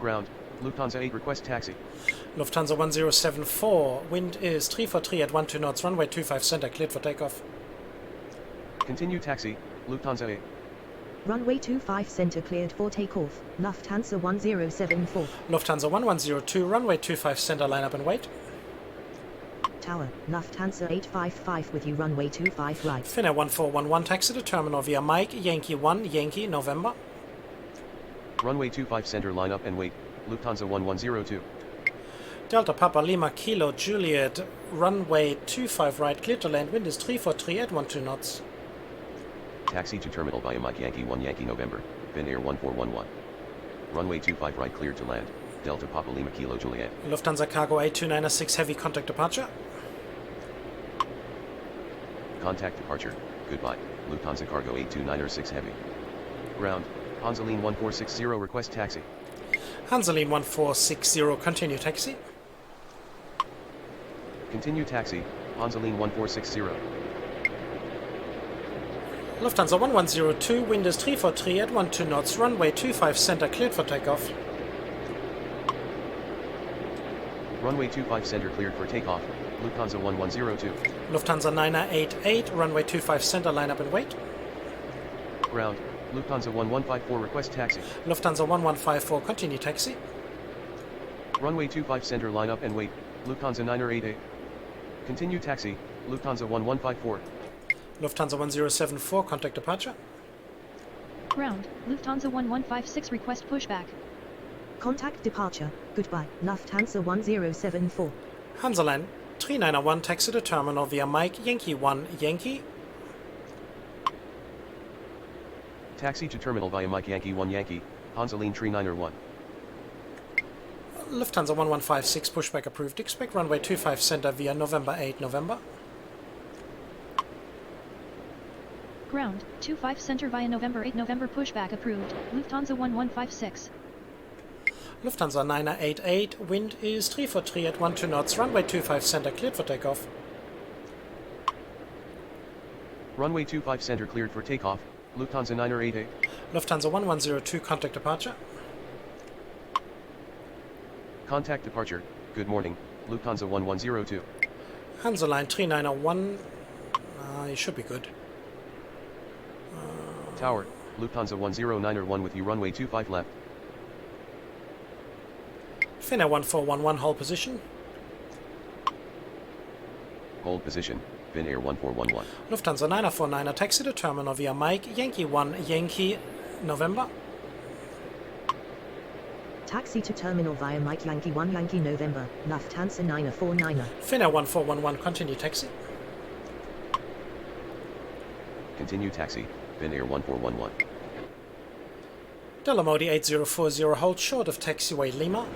Ground, Lufthansa 8 request taxi. Lufthansa 1074, wind is 343 at 12 knots, runway 25 center, cleared for takeoff. Continue taxi, Lufthansa 8. Runway 25 center cleared for takeoff, Lufthansa 1074. Lufthansa 1102, runway 25 center, line up and wait. Tower, Lufthansa 855 with you, runway 25 right. Finnair 1411, taxi to terminal via Mike, Yankee 1, Yankee, November. Runway 25 center line up and wait, Lufthansa 1102. Delta Papa Lima Kilo Juliet, runway 25 right, clear to land, wind is 343 at 12 knots. Taxi to terminal via Mike Yankee 1 Yankee November, Bin Air 1411. Runway 25 right cleared to land, Delta Papa Lima Kilo Juliet. Lufthansa Cargo 8296 Heavy, contact departure. Contact departure, goodbye, Lufthansa Cargo 8296 Heavy. Ground, Hansaline 1460 request taxi. Hansaline 1460, continue taxi. Continue taxi, Hansaline 1460. Lufthansa 1102, wind is 343 at 12 knots, runway 25 center, cleared for takeoff. Runway 25 center cleared for takeoff, Lufthansa 1102. Lufthansa 988, runway 25 center, line up and wait. Ground, Lufthansa 1154 request taxi. Lufthansa 1154, continue taxi. Runway 25 center line up and wait, Lufthansa 988. Continue taxi, Lufthansa 1154. Lufthansa 1074, contact departure. Ground, Lufthansa 1156 request pushback. Contact departure, goodbye, Lufthansa 1074. Hansaline 3901, taxi to terminal via Mike, Yankee 1, Yankee. Taxi to terminal via Mike Yankee 1 Yankee, Hansaline Tree 901. Lufthansa 1156, pushback approved. Expect runway 25 center via November 8 November. Ground, 25 center via November 8 November pushback approved. Lufthansa 1156. Lufthansa 988, wind is 343 at 12 knots. Runway 25 center cleared for takeoff. Runway 25 center cleared for takeoff, Lufthansa 988. Lufthansa 1102, contact departure. Contact departure, good morning, Lufthansa 1102. Hansaline 3901, you should be good. Tower, Lufthansa 10901 with you runway 25 left. Finnair 1411, hold position. Hold position, Finnair 1411. Lufthansa 949, taxi to terminal via Mike Yankee 1 Yankee November. Taxi to terminal via Mike Yankee 1 Yankee November, Lufthansa 949. Finnair 1411, continue taxi. Continue taxi, Finnair 1411. Delamodi 8040, hold short of taxiway Lima.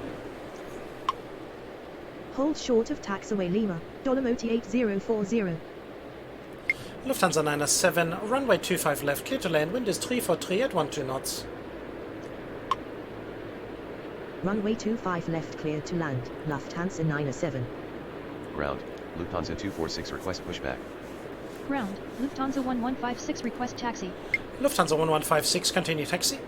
Hold short of taxiway Lima, Dolomoti 8040. Lufthansa 907, runway 25 left, clear to land, wind is 343 at 12 knots. Runway 25 left cleared to land, Lufthansa 907. Ground, Lufthansa 246 request pushback. Ground, Lufthansa 1156 request taxi. Lufthansa 1156, continue taxi.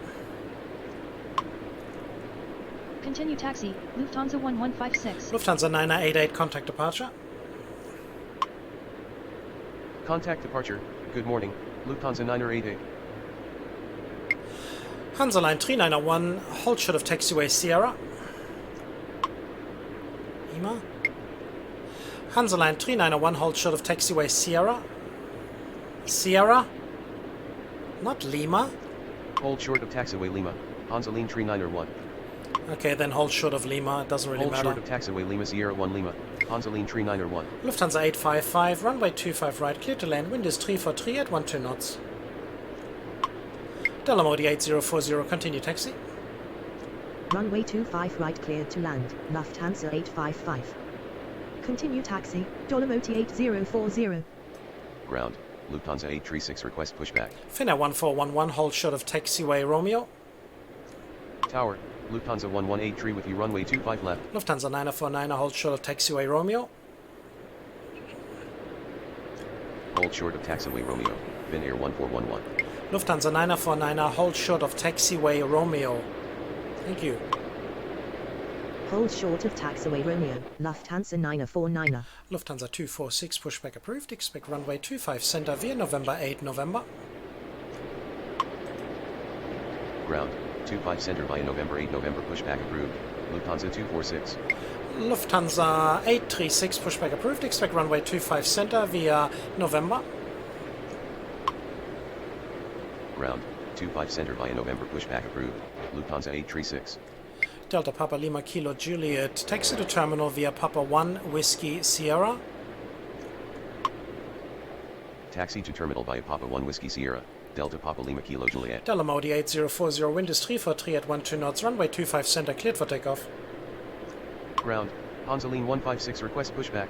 Continue taxi, Lufthansa 1156. Lufthansa 988, contact departure. Contact departure, good morning, Lufthansa 988. Hansaline 3901, hold short of taxiway Sierra. Lima. Hansaline 3901, hold short of taxiway Sierra. Sierra. Not Lima. Hold short of taxiway Lima, Hansaline Tree 901. Okay, then hold short of Lima, it doesn't really Hold matter. short of taxiway Lima Sierra 1 Lima, Hansaline Tree 901. Lufthansa 855, runway 25 right, clear to land, wind is 343 at 12 knots. Delamodi 8040, continue taxi. Runway 25 right cleared to land, Lufthansa 855. Continue taxi, Dolomoti 8040. Ground, Lufthansa 836 request pushback. Finnair 1411, hold short of taxiway Romeo. Tower, Lufthansa 118 tree with you runway 25 left. Lufthansa 949, hold short of taxiway Romeo. Hold short of taxiway Romeo, Finnair 1411. Lufthansa 949, hold short of taxiway Romeo. Thank you. Hold short of taxiway Romeo, Lufthansa 949. Lufthansa 246, pushback approved. Expect runway 25 center via November 8 November. Ground, 25 center via November 8 November pushback approved. Lufthansa 246. Lufthansa 836, pushback approved. Expect runway 25 center via November. Ground, 25 center via November pushback approved. Lufthansa 836. Delta Papa Lima Kilo Juliet, taxi to terminal via Papa 1 Whiskey Sierra. Taxi to terminal via Papa 1 Whiskey Sierra, Delta Papa Lima Kilo Juliet. Delamodi 8040, wind is 343 at 12 knots, runway 25 center cleared for takeoff. Ground, Hansaline 156 request pushback.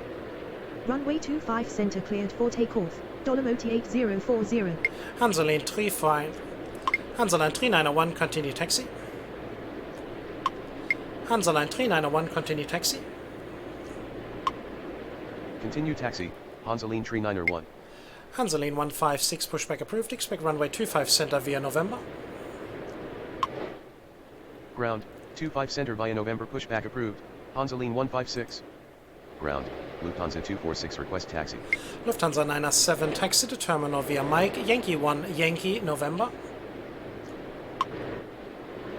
Runway 25 center cleared for takeoff, Dolomoti 8040. Hansaline 35, Hansaline 3901, continue taxi. Hansaline 3901, continue taxi. Continue taxi, Hansaline Tree 901. Hansaline 156, pushback approved. Expect runway 25 center via November. Ground, 25 center via November pushback approved. Hansaline 156. Ground, Lufthansa 246 request taxi. Lufthansa 907, taxi to terminal via Mike Yankee 1 Yankee November.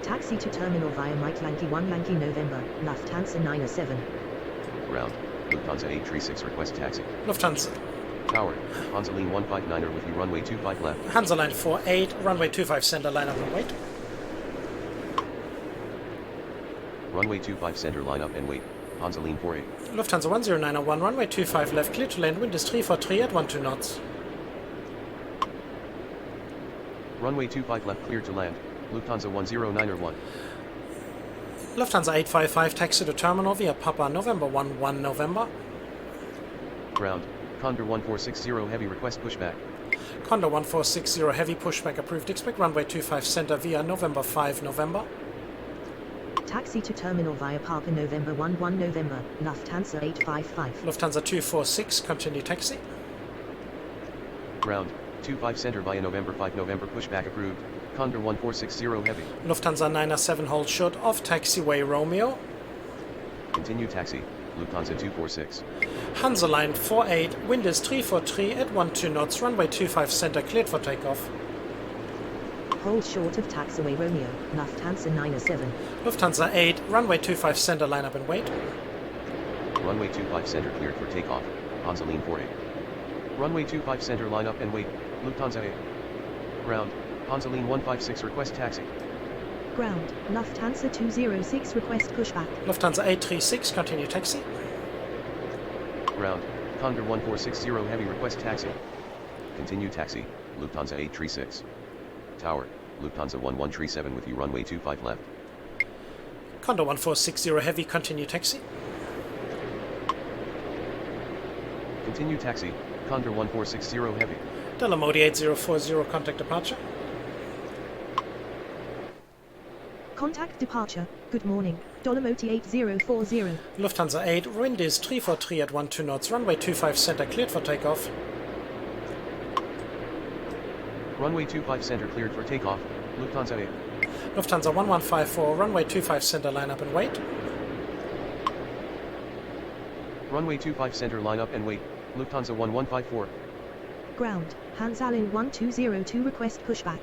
Taxi to terminal via Mike Yankee 1 Yankee November, Lufthansa 907. Ground, Lufthansa 836 request taxi. Lufthansa Tower, Hansaline 159er with you runway 25 left. Hansaline 48, runway 25 center, line up and wait. Runway 25 center line up and wait. Hansaline 48. Lufthansa 10901, runway 25 left, clear to land, wind is 343 at 12 knots. Runway 25 left cleared to land. Lufthansa 109er1. Lufthansa 855 taxi to terminal via Papa November 11 November. Ground. Condor 1460 heavy request pushback. Condor 1460 heavy pushback approved. Expect runway 25 center via November 5 November. Taxi to terminal via Papa November 11 November, Lufthansa 855. Lufthansa 246, continue taxi. Ground. 25 center via November 5 November pushback approved. Condor 1460 heavy. Lufthansa 907 hold short of taxiway Romeo. Continue taxi. Lufthansa 246. Hansaline 48, wind is 343 at 12 knots, runway 25 center cleared for takeoff. Hold short of taxiway Romeo, Lufthansa 907. Lufthansa 8, runway 25 center, line up and wait. Runway 25 center cleared for takeoff. Hansaline 48. Runway 25 center line up and wait. Lufthansa 8. Ground. Hansaline 156 request taxi. Ground, Lufthansa 206 request pushback. Lufthansa 836, continue taxi. Ground. Condor 1460 heavy request taxi. Continue taxi. Lufthansa 836. Tower. Lufthansa 1137 with you runway 25 left. Condor 1460 heavy, continue taxi. Continue taxi. Condor 1460 heavy. Delamodi 8040, contact departure. Contact departure, good morning, Dolomoti 8040. Lufthansa 8, wind is 343 at 12 knots, runway 25 center cleared for takeoff. Runway 25 center cleared for takeoff. Lufthansa 8. Lufthansa 1154, runway 25 center, line up and wait. Runway 25 center line up and wait. Lufthansa 1154. Ground, Hansalin 1202 request pushback.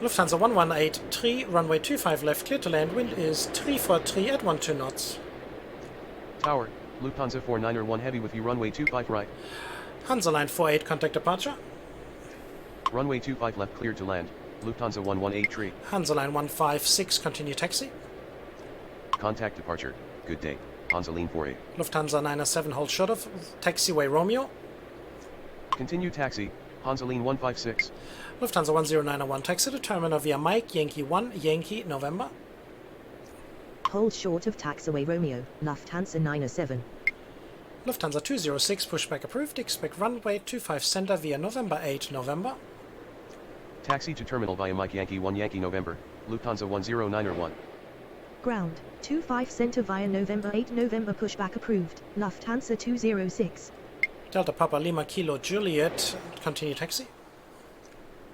Lufthansa 1183, runway 25 left, clear to land, wind is 343 at 12 knots. Tower. Lufthansa 491 heavy with you runway 25 right. Hansaline 48, contact departure. Runway 25 left cleared to land. Lufthansa 118. Hansaline 156, continue taxi. Contact departure. Good day. Hansaline 48. Lufthansa 907, hold short of taxiway Romeo. Continue taxi. Hansaline 156. Lufthansa 10901, taxi to terminal via Mike Yankee 1 Yankee November. Hold short of taxiway Romeo, Lufthansa 907. Lufthansa 206, pushback approved. Expect runway 25 center via November 8 November. Taxi to terminal via Mike Yankee 1 Yankee November. Lufthansa 109er1. Ground, 25 center via November 8 November pushback approved, Lufthansa 206. Delta Papa Lima Kilo Juliet, continue taxi.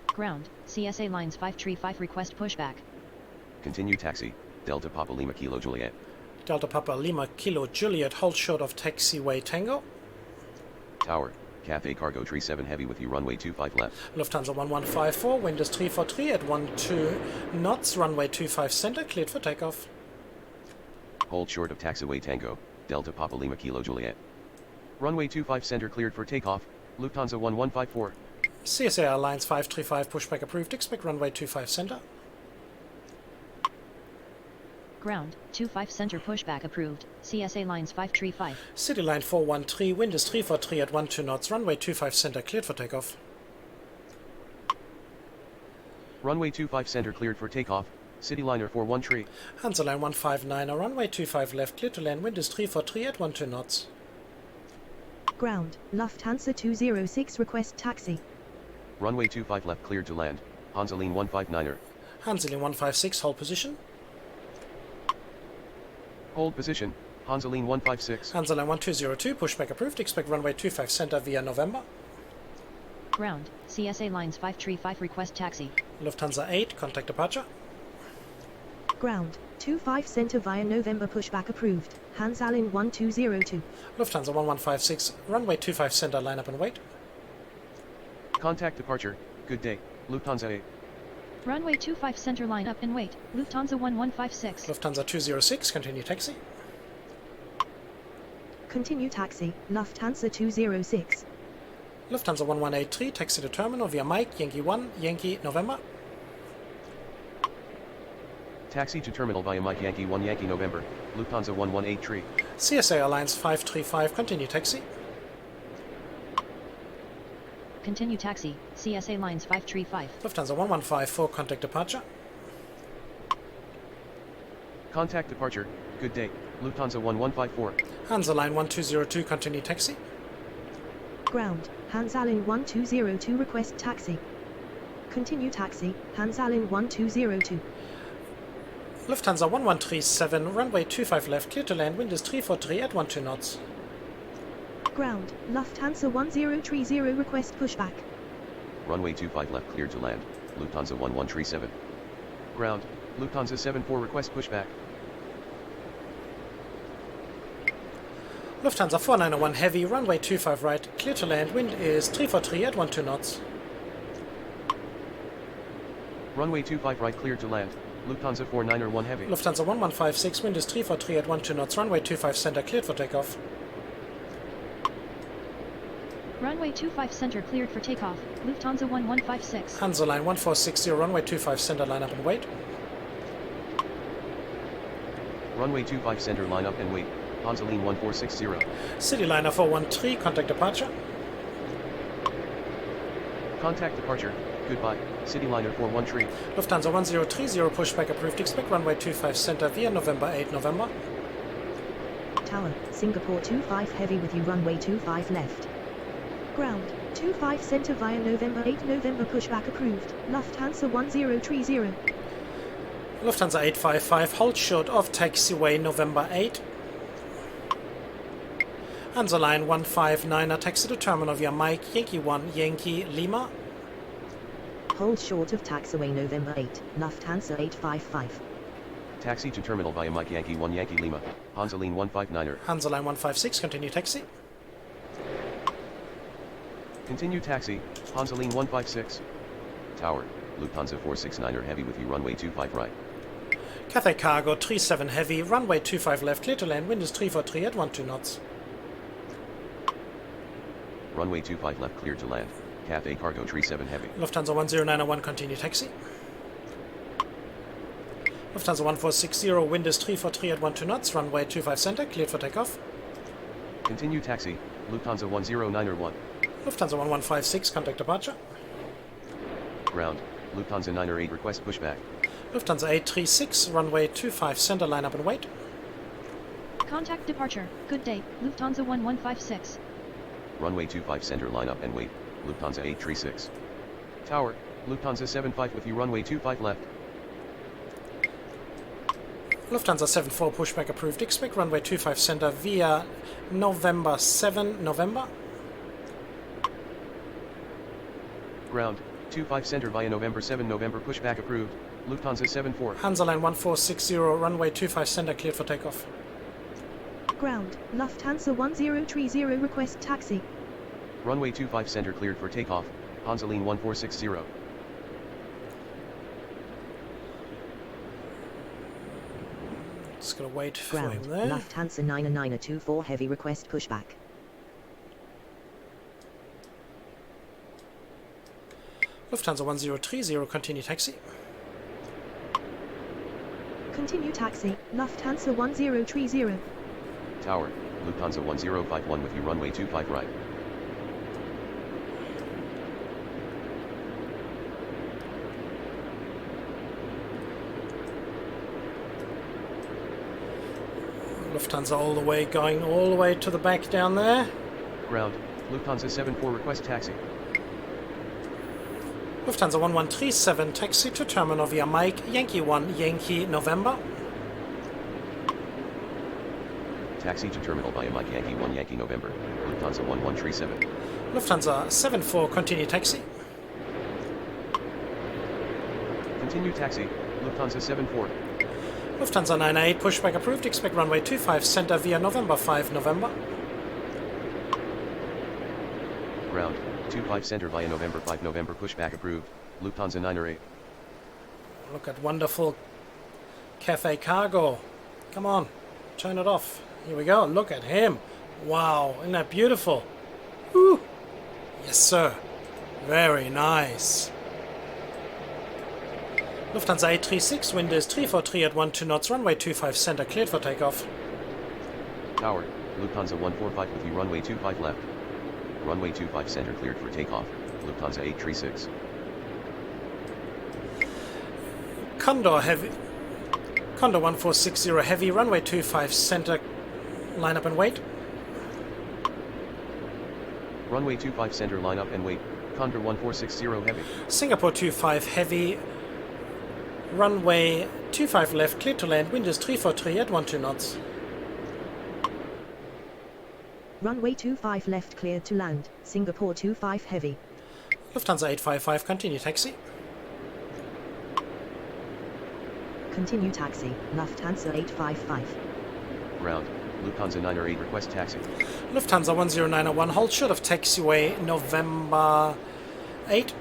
Ground, CSA lines 535 request pushback. Continue taxi. Delta Papa Lima Kilo Juliet. Delta Papa Lima Kilo Juliet, hold short of taxiway Tango. Tower. Cathay Cargo 37 heavy with you runway 25 left. Lufthansa 1154, wind is 343 at 12 knots, runway 25 center, cleared for takeoff. Hold short of taxiway Tango. Delta Papa Lima Kilo Juliet. Runway 25 center cleared for takeoff. Lufthansa 1154. CSA Airlines 535, pushback approved. Expect runway 25 center. Ground, 25 center pushback approved, CSA lines 535. City line 413, wind is 343 at 12 knots, runway 25 center, cleared for takeoff. Runway 25 center cleared for takeoff. Cityliner 413. Hansaline 159, runway 25 left, clear to land, wind is 343 at 12 knots. Ground, Lufthansa 206 request taxi. Runway 25 left cleared to land. Hansaline 159er. Hansaline 156, hold position. Hold position. Hansaline 156. Hansaline 1202, pushback approved. Expect runway 25 center via November. Ground, CSA lines 535 request taxi. Lufthansa 8, contact departure. Ground, 25 center via November pushback approved, Hansalin 1202. Lufthansa 1156, runway 25 center, line up and wait. Contact departure. Good day. Lufthansa 8. Runway 25 center, line up and wait. Lufthansa 1156. Lufthansa 206, continue taxi. Continue taxi, Lufthansa 206. Lufthansa 1183, taxi to terminal via Mike Yankee 1 Yankee November. Taxi to terminal via Mike Yankee 1 Yankee November. Lufthansa 1183. CSA Airlines 535, continue taxi. Continue taxi, CSA lines 535. Lufthansa 1154, contact departure. Contact departure, good day, Lufthansa 1154. Hansa line 1202, continue taxi. Ground, Hansalin 1202 request taxi. Continue taxi, Hansalin 1202. Lufthansa 1137, runway 25 left, clear to land, wind is 343 at 12 knots. Ground, Lufthansa 1030 request pushback. Runway 25 left cleared to land, Lufthansa 1137. Ground, Lufthansa 74 request pushback. Lufthansa 4901 heavy, runway 25 right, clear to land, wind is 343 at 12 knots. Runway 25 right cleared to land, Lufthansa 4901 heavy. Lufthansa 1156, wind is 343 at 12 knots, runway 25 center, cleared for takeoff. Runway 25 center cleared for takeoff. Lufthansa 1156. Hansa line 1460, runway 25 center, line up and wait. Runway 25 center line up and wait, Hansaline 1460. Cityliner 413, contact departure. Contact departure, goodbye, Cityliner 413. Lufthansa 1030, pushback approved, expect runway 25 center via November 8 November. Tower, Singapore 25 heavy with you runway 25 left. Ground, 25 center via November 8 November pushback approved, Lufthansa 1030. Lufthansa 855, hold short of taxiway November 8. Hansa line 159, taxi to terminal via Mike, Yankee 1, Yankee Lima. Hold short of taxiway November 8, Lufthansa 855. Taxi to terminal via Mike Yankee 1 Yankee Lima, Hansaline 159er. Hansa line 156, continue taxi. Continue taxi, Hansaline 156. Tower, Lufthansa 469er heavy with you runway 25 right. Cathay Cargo 37 heavy, runway 25 left, clear to land, wind is 343 at 12 knots. Runway 25 left cleared to land, Cathay Cargo 37 heavy. Lufthansa 10901, continue taxi. Lufthansa 1460, wind is 343 at 12 knots, runway 25 center, cleared for takeoff. Continue taxi, Lufthansa 109er1. Lufthansa 1156, contact departure. Ground, Lufthansa 9er8 request pushback. Lufthansa 836, runway 25 center, line up and wait. Contact departure. Good day. Lufthansa 1156. Runway 25 center line up and wait, Lufthansa 836. Tower, Lufthansa 75 with you runway 25 left. Lufthansa 74, pushback approved, expect runway 25 center via November 7 November. Ground, 25 center via November 7 November pushback approved, Lufthansa 74. Hansa line 1460, runway 25 center, cleared for takeoff. Ground, Lufthansa 1030 request taxi. Runway 25 center cleared for takeoff, Hansaline 1460. Just gonna wait for Ground, him there. Lufthansa 90924 heavy request pushback. Lufthansa 1030, continue taxi. Continue taxi, Lufthansa 1030. Tower, Lufthansa 1051 with you runway 25 right. Lufthansa all the way, going all the way to the back down there. Ground, Lufthansa 74 request taxi. Lufthansa 1137, taxi to terminal via Mike, Yankee 1, Yankee November. Taxi to terminal via Mike Yankee 1 Yankee November, Lufthansa 1137. Lufthansa 74, continue taxi. Continue taxi, Lufthansa 74. Lufthansa 98, pushback approved, expect runway 25 center via November 5 November. Ground, 25 center via November 5 November pushback approved, Lufthansa 9er8. Look at wonderful Cathay Cargo. Come on, turn it off. Here we go, look at him. Wow, isn't that beautiful? Woo. Yes, sir. Very nice. Lufthansa 836, wind is 343 at 12 knots, runway 25 center, cleared for takeoff. Tower, Lufthansa 145 with you runway 25 left. Runway 25 center cleared for takeoff, Lufthansa 836. Condor Heavy. Condor 1460 Heavy, runway 25 center, line up and wait. Runway 25 center, line up and wait. Condor 1460 Heavy. Singapore 25 Heavy, runway 25 left, clear to land, wind is 343 at 12 knots. Runway 25 left cleared to land, Singapore 25 Heavy. Lufthansa 855, continue taxi. Continue taxi, Lufthansa 855. Ground, Lufthansa 908, request taxi. Lufthansa 10901, hold short of taxiway November 8.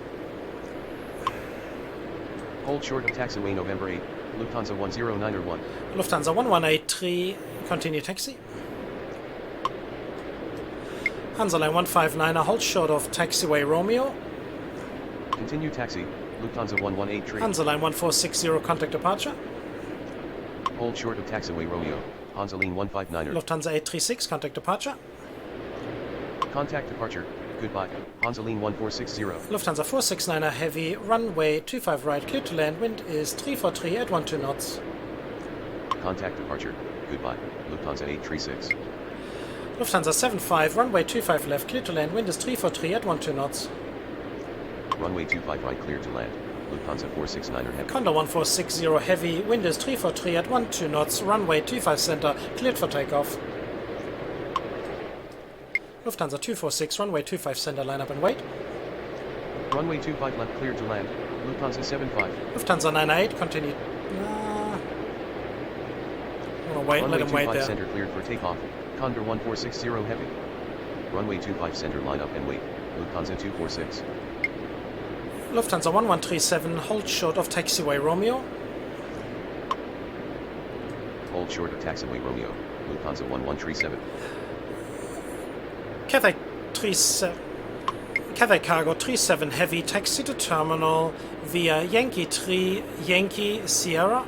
Hold short of taxiway November 8, Lufthansa 10901. Lufthansa 1183, continue taxi. Hansaline 159, hold short of taxiway Romeo. Continue taxi, Lufthansa 118. Hansaline 1460, contact departure. Hold short of taxiway Romeo, Hansaline 159er. Lufthansa 836, contact departure. Contact departure, goodbye, Hansaline 1460. Lufthansa 469er Heavy, runway 25 right, clear to land, wind is 343 at 12 knots. Contact departure, goodbye, Lufthansa 836. Lufthansa 75, runway 25 left, clear to land, wind is 343 at 12 knots. Runway 25 right, clear to land, Lufthansa 469er Heavy. Condor 1460 Heavy, wind is 343 at 12 knots, runway 25 center, cleared for takeoff. Lufthansa 246, runway 25 center, line up and wait. Runway 25 left, clear to land, Lufthansa 75. Lufthansa 98, continue. I'm gonna wait, Runway let him wait 25 there. center, cleared for takeoff, Condor 1460 Heavy. Runway 25 center, line up and wait, Lufthansa 246. Lufthansa 1137, hold short of taxiway Romeo. Hold short of taxiway Romeo, Lufthansa 1137. Cathay Cargo 37 Heavy, taxi to terminal via Yankee 3, Yankee Sierra.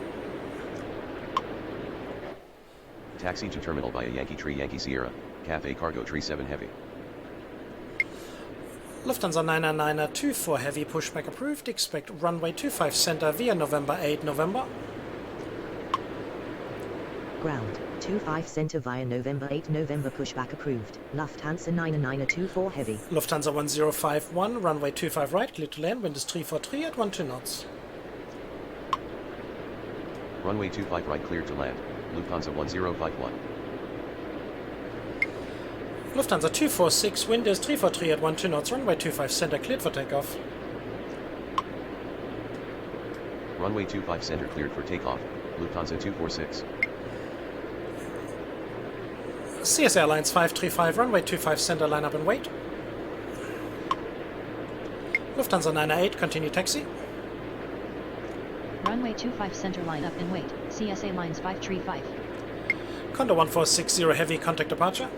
Taxi to terminal via Yankee Tree, Yankee Sierra, Cathay Cargo 37 Heavy. Lufthansa 999er 24 Heavy, pushback approved. Expect runway 25 center via November 8, November. Ground, 25 center via November 8 November pushback approved. Lufthansa 999er 24 Heavy. Lufthansa 1051, runway 25 right, clear to land, wind is 343 at 12 knots. Runway 25 right, clear to land, Lufthansa 1051. Lufthansa 246, wind is 343 at 12 knots, runway 25 center, cleared for takeoff. Runway 25 center, cleared for takeoff, Lufthansa 246. CS Airlines 535, runway 25 center, line up and wait. Lufthansa 908, continue taxi. Runway 25 center, line up and wait. CSA lines 535. Condor 1460 Heavy, contact departure.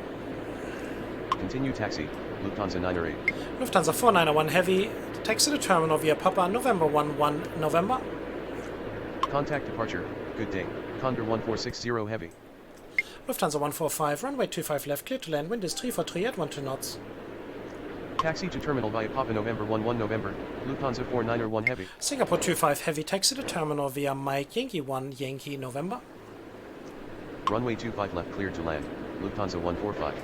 Continue taxi, Lufthansa 908. Lufthansa 491 Heavy, taxi to terminal via Papa, November 11, November. Contact departure, good day, Condor 1460 Heavy. Lufthansa 145, runway 25 left, clear to land, wind is 343 at 12 knots. Taxi to terminal via Papa November 11 November, Lufthansa 491 Heavy. Singapore 25 Heavy, taxi to terminal via Mike Yankee 1 Yankee November. Runway 25 left, clear to land, Lufthansa 145.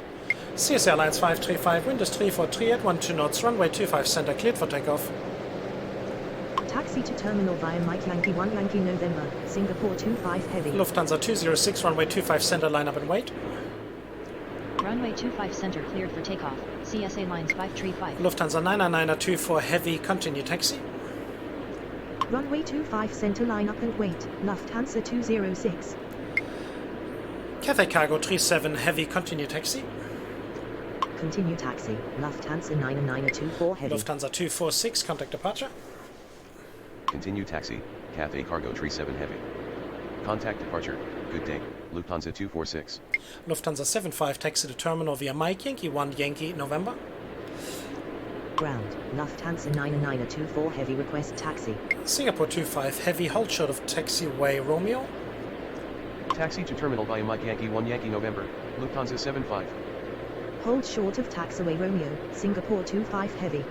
CS Airlines 535, wind is 343 at 12 knots, runway 25 center, cleared for takeoff. Taxi to terminal via Mike Yankee 1 Yankee November, Singapore 25 Heavy. Lufthansa 206, runway 25 center, line up and wait. Runway 25 center, cleared for takeoff. CSA lines 535. Lufthansa 999er 24 Heavy, continue taxi. Runway 25 center, line up and wait. Lufthansa 206. Cathay Cargo 37 Heavy, continue taxi. Continue taxi, Lufthansa 999er 24 Heavy. Lufthansa 246, contact departure. Continue taxi, Cathay Cargo 37 Heavy. Contact departure, good day, Lufthansa 246. Lufthansa 75, taxi to terminal via Mike Yankee 1 Yankee November. Ground, Lufthansa 999er 24 Heavy, request taxi. Singapore 25 Heavy, hold short of taxiway Romeo. Taxi to terminal via Mike Yankee 1 Yankee November, Lufthansa 75. Hold short of taxiway Romeo, Singapore 25 Heavy.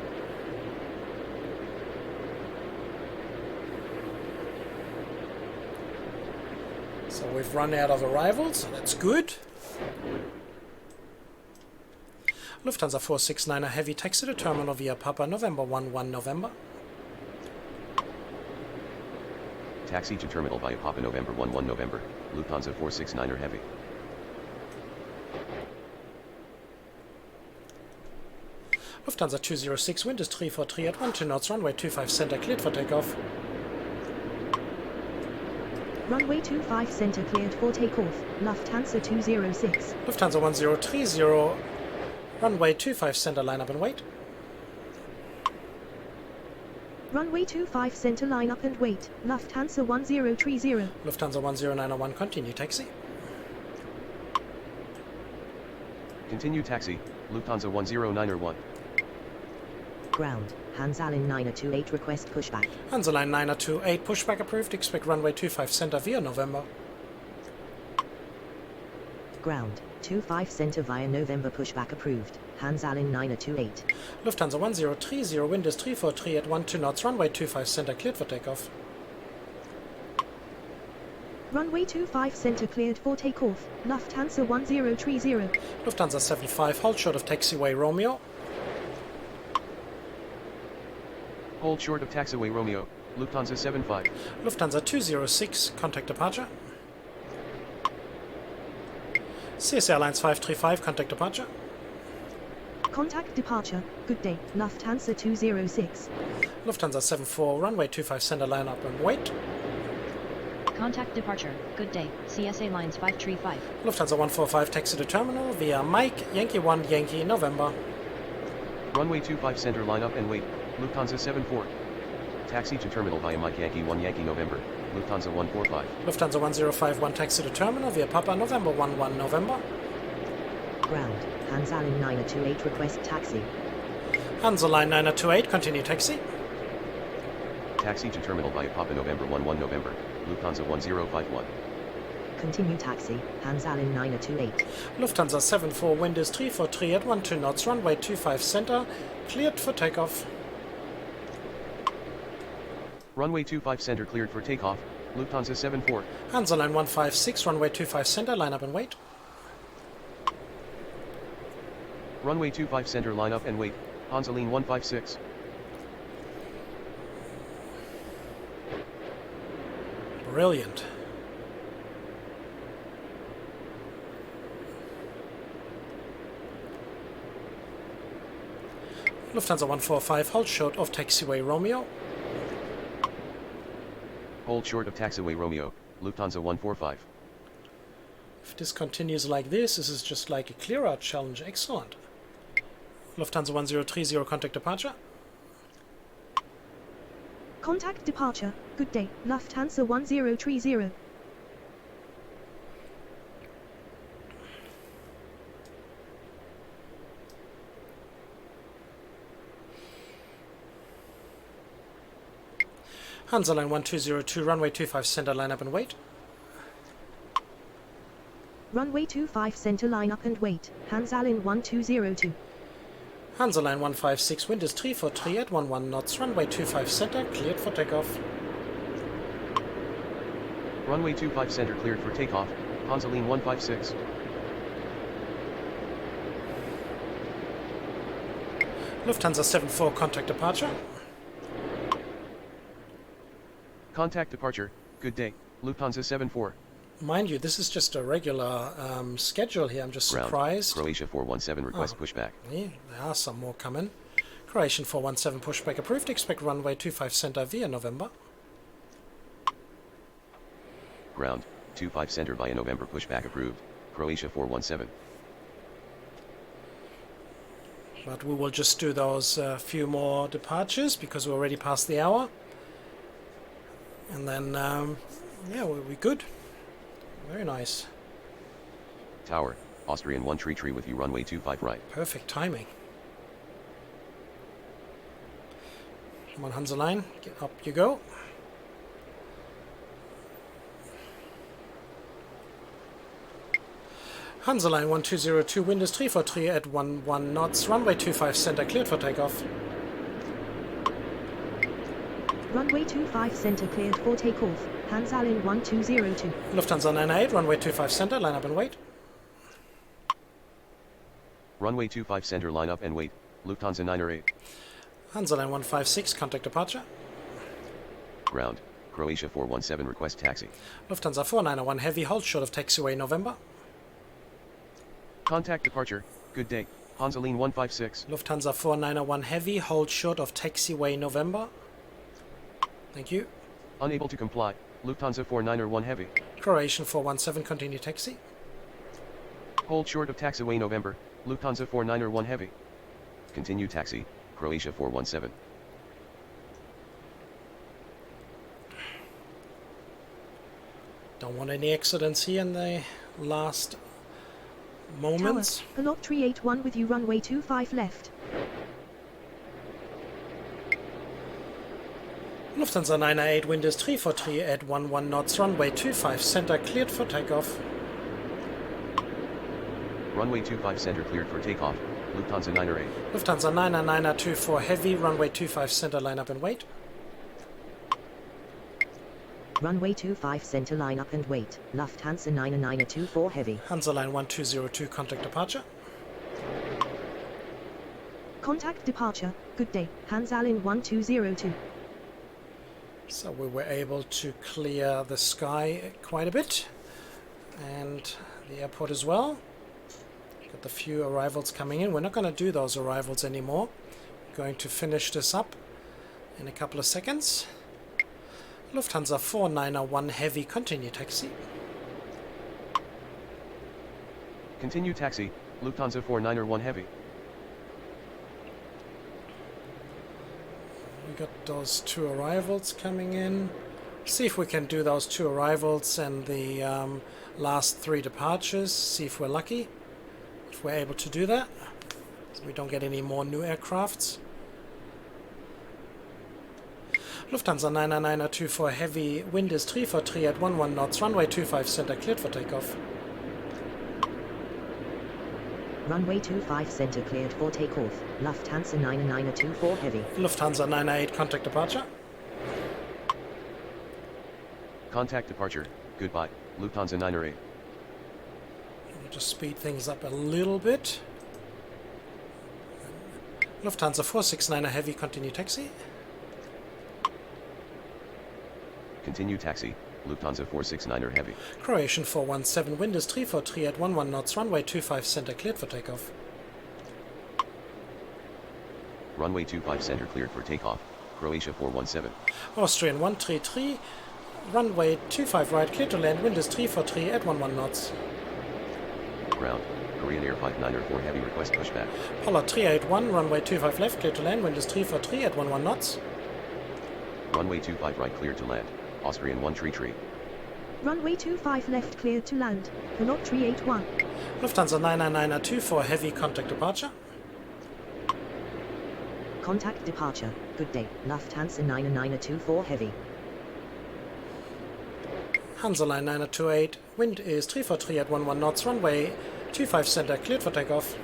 So we've run out of arrivals, so that's good. Lufthansa 469er Heavy, taxi to terminal via Papa, November 11 November. Taxi to terminal via Papa November 11 November, Lufthansa 469er Heavy. Lufthansa 206, wind is 343 at 12 knots, runway 25 center, cleared for takeoff. Runway 25 center cleared for takeoff. Lufthansa 206. Lufthansa 1030, runway 25 center, line up and wait. Runway 25 center, line up and wait. Lufthansa 1030. Lufthansa 10901, continue taxi. Continue taxi, Lufthansa 10901. Ground. Hansalin 928 request pushback. Hansaline 928, pushback approved, expect runway 25 center via November. Ground. 25 center via November pushback approved. Hansalin 928. Lufthansa 1030, wind is 343 at 12 knots, runway 25 center, cleared for takeoff. Runway 25 center cleared for takeoff. Lufthansa 1030. Lufthansa 75, hold short of taxiway Romeo. Hold short of taxiway Romeo, Lufthansa 75. Lufthansa 206, contact departure. CS Airlines 535, contact departure. Contact departure. Good day. Lufthansa 206. Lufthansa 74, runway 25 center, line up and wait. Contact departure. Good day. CSA Lines 535. Lufthansa 145, taxi to terminal via Mike, Yankee 1, Yankee, November. Runway 25 center, line up and wait, Lufthansa 74. Taxi to terminal via Mike Yankee 1 Yankee November, Lufthansa 145. Lufthansa 1051, taxi to terminal via Papa, November 11 November. Ground. Hansalin 928 request taxi. Hansaline 928, continue taxi. Taxi to terminal via Papa November 11 November, Lufthansa 1051. Continue taxi. Hansalin 928. Lufthansa 74, wind is 343 at 12 knots, runway 25 center, cleared for takeoff. Runway 25 center cleared for takeoff, Lufthansa 74. Hansaline 156, runway 25 center, line up and wait. Runway 25 center, line up and wait, Hansaline 156. Brilliant. Lufthansa 145, hold short of taxiway Romeo. Hold short of taxiway Romeo, Lufthansa 145. If this continues like this is just like a clear-out challenge. Excellent. Lufthansa 1030, contact departure. Contact departure. Good day. Lufthansa 1030. Hansaline 1202, runway 25 center, line up and wait. Runway 25 center, line up and wait. Hansalin 1202. Hansaline 156, wind is 343 at 11 knots, runway 25 center, cleared for takeoff. Runway 25 center cleared for takeoff, Hansaline 156. Lufthansa 74, contact departure. Contact departure, good day, Lufthansa 74. Mind you, this is just a regular schedule here. I'm just Ground, surprised. Croatia 417 request pushback. Yeah, there are some more coming. Croatian 417 pushback approved. Expect runway 25 center via November. Ground, 25 center via November pushback approved, Croatia 417. But we will just do those few more departures because we're already past the hour. And then, yeah, we're good. Very nice. Tower, Austrian 1 tree with you runway 25 right. Perfect timing. Come on, Hansaline, get up you go. Hansaline 1202, wind is 343 at 11 knots, runway 25 center, cleared for takeoff. Runway 25 center cleared for takeoff. Hans Allen 1202. Lufthansa 98, runway 25 center, line up and wait. Runway 25 center, line up and wait. Lufthansa 908. Hansaline 156, contact departure. Ground. Croatia 417, request taxi. Lufthansa 4901 Heavy, hold short of taxiway November. Contact departure. Good day. Hansaline 156. Lufthansa 4901 Heavy, hold short of taxiway November. Thank you. Unable to comply. Lufthansa 491 Heavy. Croatian 417, continue taxi. Hold short of taxiway November. Lufthansa 491 Heavy. Continue taxi. Croatia 417. Don't want any accidents here in the last moments. Tower, Galop 381 with you, runway 25 left. Lufthansa 908, wind is 343 at 11 knots, runway 25 center, cleared for takeoff. Runway 25 center cleared for takeoff. Lufthansa 908. Lufthansa 90924 Heavy, runway 25 center, line up and wait. Runway 25 center, line up and wait. Lufthansa 90924 Heavy. Hansaline 1202, contact departure. Contact departure. Good day. Hans Allen 1202. So we were able to clear the sky quite a bit, and the airport as well. Got the few arrivals coming in. We're not going to do those arrivals anymore. We're going to finish this up in a couple of seconds. Lufthansa 4901 Heavy, continue taxi. Continue taxi. Lufthansa 491 Heavy. We got those two arrivals coming in. See if we can do those two arrivals and the last three departures. See if we're lucky. If we're able to do that. So we don't get any more new aircrafts. Lufthansa 90924 Heavy, wind is 343 at 11 knots, runway 25 center, cleared for takeoff. Runway 25 center cleared for takeoff. Lufthansa 90924 Heavy. Lufthansa 998, contact departure. Contact departure. Goodbye. Lufthansa 908. We'll just speed things up a little bit. Lufthansa 469 Heavy, continue taxi. Continue taxi. Lufthansa 469er Heavy. Croatian 417, wind is 343 at 11 knots, runway 25 center, cleared for takeoff. Runway 25 center cleared for takeoff. Croatia 417. Austrian 133, runway 25 right, clear to land, wind is 343 at 11 knots. Ground. Korean Air 594 Heavy, request pushback. Pollard 381, runway 25 left, clear to land, wind is 343 at 11 knots. Runway 25 right cleared to land. Austrian 133. Runway 25 left cleared to land. Galop 381. Lufthansa 90924 Heavy, contact departure. Contact departure. Good day. Lufthansa 90924 Heavy. Hansaline 928, wind is 343 at 11 knots, runway 25 center, cleared for takeoff.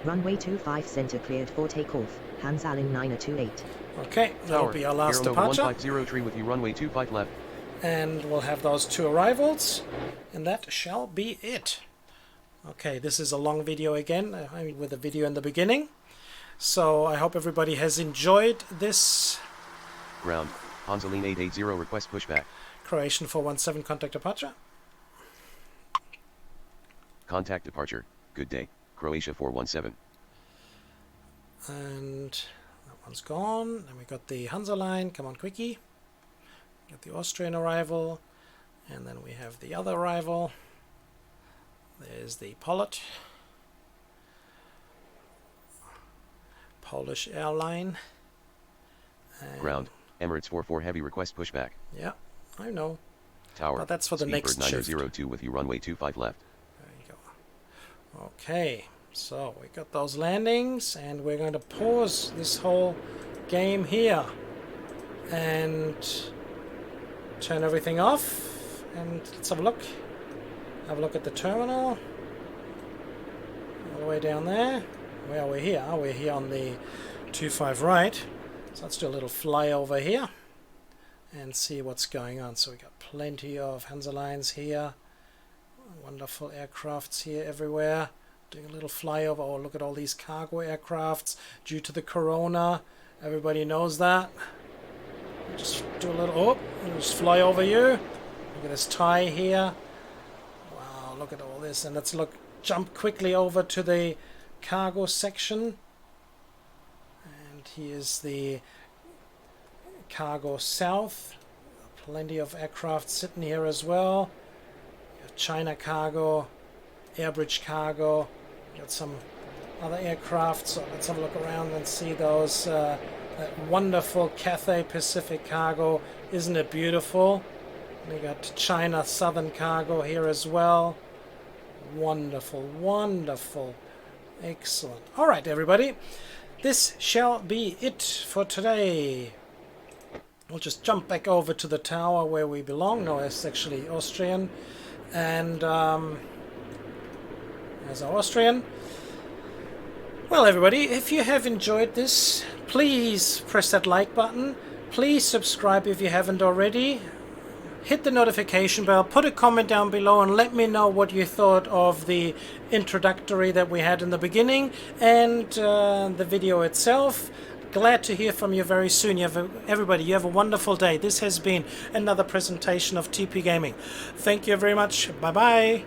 Runway 25 center cleared for takeoff. Hans Allen 928. Okay, that'll be our last Aero departure. 150 tree with you, runway 25 left. And we'll have those two arrivals, and that shall be it. Okay, this is a long video again, with a video in the beginning. So I hope everybody has enjoyed this. Ground. Hansaline 880, request pushback. Croatian 417, contact departure. Contact departure. Good day. Croatia 417. And that one's gone. Then we got the Hansaline, come on quickie. Got the Austrian arrival, and then we have the other arrival. There's the Pollard. Polish airline. And Ground. Emirates 44 Heavy, request pushback. yeah, I know. Tower. But that's for the next Speedbird shift. 902 with you, runway 25 left. There you go. Okay, so we got those landings, and we're going to pause this whole game here and turn everything off, and let's have a look. Have a look at the terminal. All the way down there. Where are we here? Oh, we're here on the 25 right. So let's do a little flyover here. and see what's going on. So we got plenty of Hanselines here. Wonderful aircrafts here everywhere. Doing a little flyover. Oh, look at all these cargo aircrafts due to the corona. Everybody knows that. Just do a little, just fly over you. Look at this tie here. Wow, look at all this. And let's jump quickly over to the cargo section. And here's the cargo south. Plenty of aircraft sitting here as well. China cargo, Airbridge cargo. Got some other aircraft, so let's have a look around and see those. That wonderful Cathay Pacific cargo, isn't it beautiful? We got China Southern cargo here as well. Wonderful, wonderful, excellent. All right, everybody, this shall be it for today. We'll just jump back over to the tower where we belong. No, it's actually Austrian. And there's our Austrian. Well, everybody, if you have enjoyed this, please press that like button. Please subscribe if you haven't already. Hit the notification bell. Put a comment down below and let me know what you thought of the introductory that we had in the beginning and the video itself. Glad to hear from you very soon. Everybody, you have a wonderful day. This has been another presentation of TP Gaming. Thank you very much. Bye-bye.